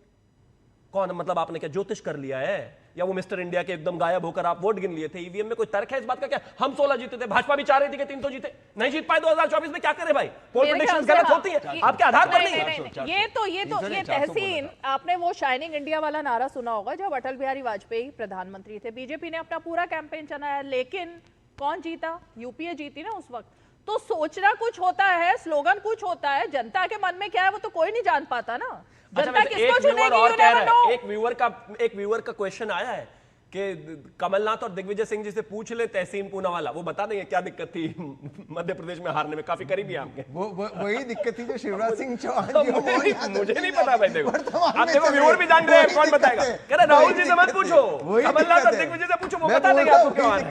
कौन, मतलब आपने क्या ज्योतिष कर लिया है, या वो मिस्टर इंडिया के एकदम गायब होकर आप वोट गिन लिए थे? ईवीएम में कोई तर्क है इस बात का? क्या हम 16 जीते थे, भाजपा भी चाह रही थी कि 3 तो जीते, नहीं जीत पाए 2024 में, क्या करे भाई? पोल प्रेडिक्शंस गलत होती है आपके आधार पर नहीं। ये तहसीन, आपने वो शाइनिंग इंडिया वाला नारा सुना होगा जब अटल बिहारी वाजपेयी प्रधानमंत्री थे। बीजेपी ने अपना पूरा कैंपेन चलाया, लेकिन कौन जीता? यूपीए जीती ना उस वक्त। तो सोचना कुछ होता है, स्लोगन कुछ होता है, जनता के मन में क्या है वो तो कोई नहीं जान पाता ना। जनता किसको चुनेगी? एक व्यूअर का क्वेश्चन आया है कि कमलनाथ और दिग्विजय सिंह जी से पूछ ले, तहसीन पूनावाला, वो बता देंगे क्या दिक्कत थी मध्य प्रदेश में हारने में। काफी करीबी है आपके। वही दिक्कत थी जो शिवराज सिंह चौहान जी। मुझे नहीं पता भाई, देखो आप देखो व्यूअर भी जान रहे हैं, कौन बताएगा? कह रहे राहुल जी से मत पूछो, कमलनाथ और दिग्विजय से पूछो, वो बता देंगे आपको क्या है।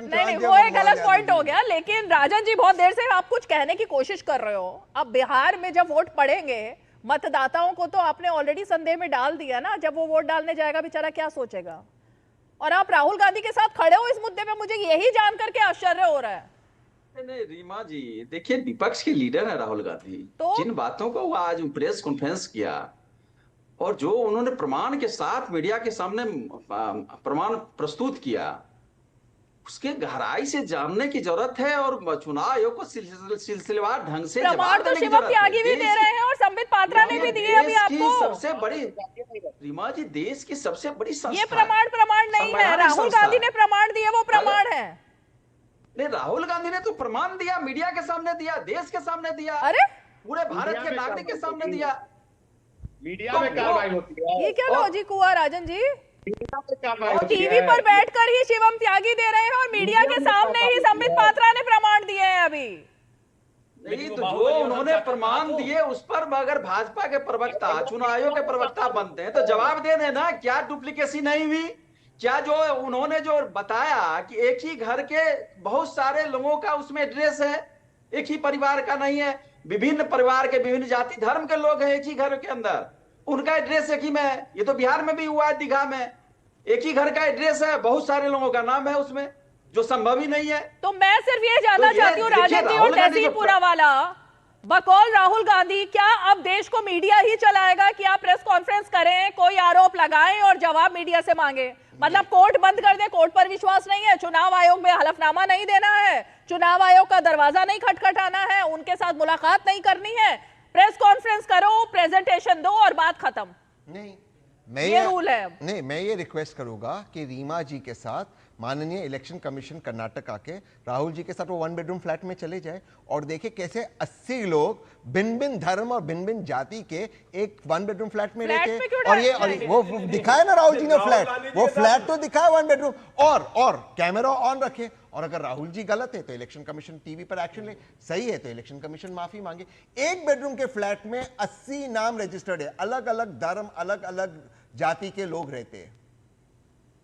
नहीं, वो एक अलग पॉइंट हो गया। लेकिन राजन जी, बहुत देर से आप कुछ कहने की कोशिश कर रहे हो। अब बिहार में जब वोट पड़ेंगे, मतदाताओं को तो आपने ऑलरेडी संदेह में डाल दिया ना। जब वो वोट डालने जाएगा बेचारा क्या सोचेगा? और आप राहुल गांधी के साथ खड़े हो इस मुद्दे पे, मुझे यही जानकर के आश्चर्य हो रहा है। नहीं रीमा जी, देखिए विपक्ष के लीडर है राहुल गांधी। तो जिन बातों को वो आज प्रेस कॉन्फ्रेंस किया और जो उन्होंने प्रमाण के साथ मीडिया के सामने प्रमाण प्रस्तुत किया, उसके गहराई से जानने की जरूरत है और चुनाव आयोग को सिलसिलेवार ढंग से प्रमाण तो शिवम त्यागी भी दे रहे हैं और संबित पात्रा ने भी दिए अभी आपको। सबसे बड़ी रीमा जी, देश की सबसे बड़ी संस्था। ये प्रमाण नहीं है, राहुल गांधी ने प्रमाण दिए, वो प्रमाण है। नहीं, राहुल गांधी ने तो प्रमाण दिया, मीडिया के सामने दिया, देश के सामने दिया, अरे पूरे भारत के नागरिक के सामने दिया। मीडिया में कार्रवाई होती है। ये क्या लॉजिक हुआ राजन जी? टीवी पर बैठकर ही शिवम त्यागी दे रहे हैं और मीडिया के सामने ही संबित पात्रा ने प्रमाण दिए हैं अभी। नहीं तो जो उन्होंने प्रमाण दिए उस पर अगर भाजपा के प्रवक्ता, चुनाव आयोग के प्रवक्ता बनते हैं तो जवाब दे देना, क्या डुप्लीकेसी नहीं हुई? क्या जो उन्होंने जो बताया कि एक ही घर के बहुत सारे लोगों का उसमें एड्रेस है, एक ही परिवार का नहीं है, विभिन्न परिवार के, विभिन्न जाति धर्म के लोग हैं एक ही घर के अंदर, उनका एड्रेस एक ही में है। ये तो बिहार में भी हुआ है, दीघा में एक ही घर का एड्रेस है, बहुत सारे लोगों का नाम है उसमें, जो संभव ही नहीं है। तो मैं सिर्फ ये जानना चाहती हूँ राजन जी और तहसीन पूनावाला, बकौल राहुल गांधी, क्या अब देश को मीडिया ही चलाएगा कि आप प्रेस कॉन्फ्रेंस करें, कोई आरोप लगाएं और जवाब मीडिया से मांगे? मतलब कोर्ट बंद कर दे, कोर्ट पर विश्वास नहीं है, चुनाव आयोग में हलफनामा नहीं देना है, चुनाव आयोग का दरवाजा नहीं खटखटाना है, उनके साथ मुलाकात नहीं करनी है, प्रेस कॉन्फ्रेंस करो, प्रेजेंटेशन दो और बात खत्म? नहीं, ये रूल है। नहीं, मैं ये रिक्वेस्ट करूंगा कि रीमा जी के साथ माननीय इलेक्शन कमीशन कर्नाटक आके राहुल जी के साथ वो 1 बेडरूम फ्लैट में चले जाए और देखे कैसे 80 लोग भिन्न भिन्न धर्म और भिन्न भिन्न जाति के एक 1 बेडरूम फ्लैट में रहते, और वो दिखाए ना राहुल जी ने फ्लैट, वो फ्लैट तो दिखाए 1 बेडरूम, और कैमरा ऑन रखे। और अगर राहुल जी गलत है तो इलेक्शन कमीशन टीवी पर एक्शन ले, सही है तो इलेक्शन कमीशन माफी मांगे। 1 बेडरूम के फ्लैट में 80 नाम रजिस्टर्ड है, अलग अलग धर्म अलग अलग जाति के लोग रहते हैं।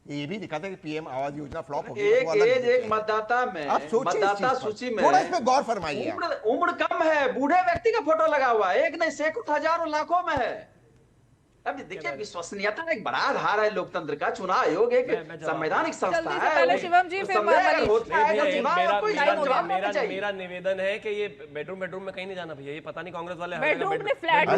ये भी दिखाता है कि पीएम आवास योजना फ्लॉप हो गई। एक मतदाता में, मतदाता सूची में थोड़ा इस पे गौर फरमाइए। उम्र कम है, बूढ़े व्यक्ति का फोटो लगा हुआ है, एक नहीं सैकड़ों हजारों लाखों में है। अब देखिए, विश्वसनीयता एक बड़ा आधार है लोकतंत्र का। चुनाव आयोग एक संवैधानिक संस्था है। पहले शिवम जी, फिर मेरा निवेदन है कि ये बेडरूम में कहीं नहीं जाना भैया। ये पता नहीं कांग्रेस वाले बेडरूम में फ्लैट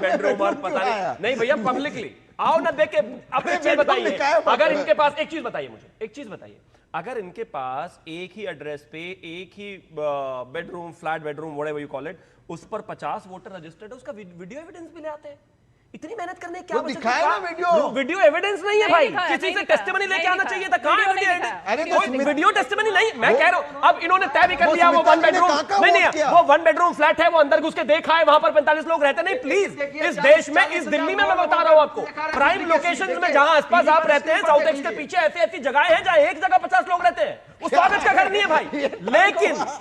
बेडरूम और पता नहीं भैया, पब्लिकली आओ ना देख के अपनी चीज बताइए। अगर इनके पास एक चीज बताइए, मुझे एक चीज बताइए, अगर इनके पास एक ही एड्रेस पे एक ही bedroom flat bedroom whatever you call it, उस पर 50 वोटर रजिस्टर्ड है, उसका वीडियो एविडेंस भी ले आते हैं। इतनी मेहनत करने क्या वीडियो एविडेंस नहीं है भाई, किसी से टेस्टिमनी लेके आना चाहिए था। कहां वीडियो टेस्टिमनी नहीं, मैं कह रहा हूं अब इन्होंने तय भी कर लिया वो 1 बेडरूम नहीं, वो 1 बेडरूम फ्लैट है, वो अंदर घुस के देखा है, वहां पर 45 लोग रहते नहीं। प्लीज, इस देश में, इस दिल्ली में मैं बता रहा हूं आपको, प्राइम लोकेशंस में जहां आसपास आप रहते हैं, साउथ एक्स के पीछे ऐसी जगह है जहां एक जगह 50 लोग रहते हैं, उस कागज का घर नहीं है भाई।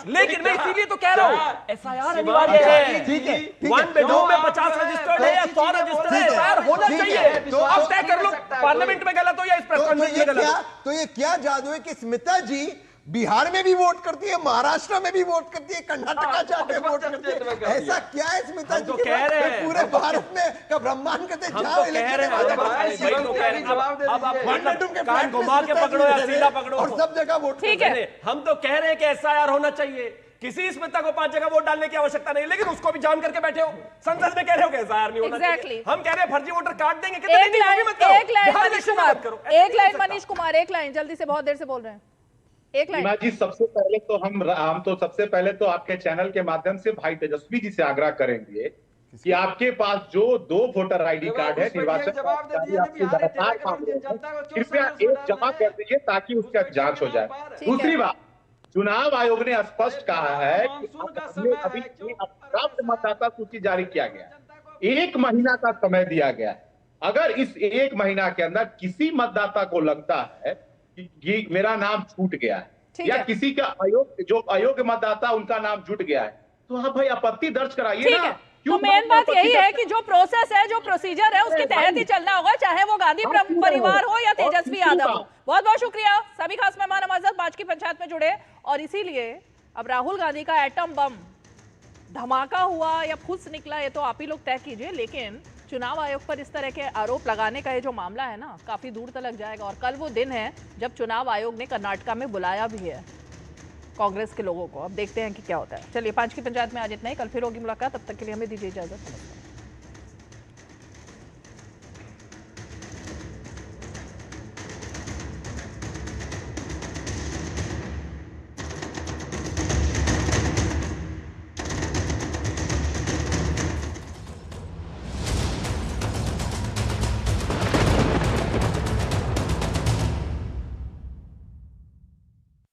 लेकिन मैं इसीलिए तो कह रहा हूं एसआईआर अनिवार्य है। 1 बेडरूम में 50 रजिस्टर्ड है या 100 रजिस्टर्ड है, एसआईआर होना चाहिए। तो अब तय कर लो पार्लियामेंट में गलत हो या इस प्रेस कॉन्फ्रेंस में गलत हो। तो ये क्या जादू है कि स्मिता जी बिहार में भी वोट करती है, महाराष्ट्र में भी वोट करती है, कर्नाटका जाके वोट करती है, ऐसा क्या है स्मिता जी? कह रहे हैं पूरे भारत में का ब्रह्मांड करते जाओ कान घुमा के पकड़ो या सीधा पकड़ो और सब जगह वोट। ठीक है, हम तो कह रहे हैं कि एसआईआर होना चाहिए। किसी स्मिता को 5 जगह वोट डालने की आवश्यकता नहीं, लेकिन उसको भी जान करके बैठे हो। संसद में कह रहे हो कि एसआईआर नहीं होना चाहिए। हम कह रहे हैं फर्जी वोटर काट देंगे। एक लाइन मनीष कुमार, एक लाइन जल्दी से, बहुत देर से बोल रहे हैं, एक लाइन। जी, सबसे पहले तो हम तो सबसे पहले तो आपके चैनल के माध्यम से भाई तेजस्वी जी से आग्रह करेंगे कि आपके पास जो 2 वोटर आईडी कार्ड है निर्वाचन, कृपया एक जमा कर दीजिए ताकि उसका जांच हो जाए। दूसरी बात, चुनाव आयोग ने स्पष्ट कहा है कि अभी प्राप्त मतदाता सूची जारी किया गया, 1 महीना का समय दिया गया है। अगर इस 1 महीना के अंदर किसी मतदाता को लगता है कि मेरा नाम छूट गया है या किसी का जो अयोग्य मतदाता उनका नाम जुट गया है, तो हाँ भाई आपत्ति दर्ज कराइए ना। तो मेन बात यही है कि जो प्रोसेस है, जो प्रोसीजर है, उसके तहत ही चलना होगा, चाहे वो गांधी परिवार हो या तेजस्वी यादव हो। बहुत बहुत शुक्रिया सभी खास मेहमान हमारे बाज की पंचायत में जुड़े। और इसीलिए अब राहुल गांधी का एटम बम धमाका हुआ या फुस निकला, ये तो आप ही लोग तय कीजिए। लेकिन चुनाव आयोग पर इस तरह के आरोप लगाने का ये जो मामला है ना, काफी दूर तक जाएगा। और कल वो दिन है जब चुनाव आयोग ने कर्नाटका में बुलाया भी है कांग्रेस के लोगों को। अब देखते हैं कि क्या होता है। चलिए, 5 की पंचायत में आज इतना ही, कल फिर होगी मुलाकात, तब तक के लिए हमें दीजिए इजाजत।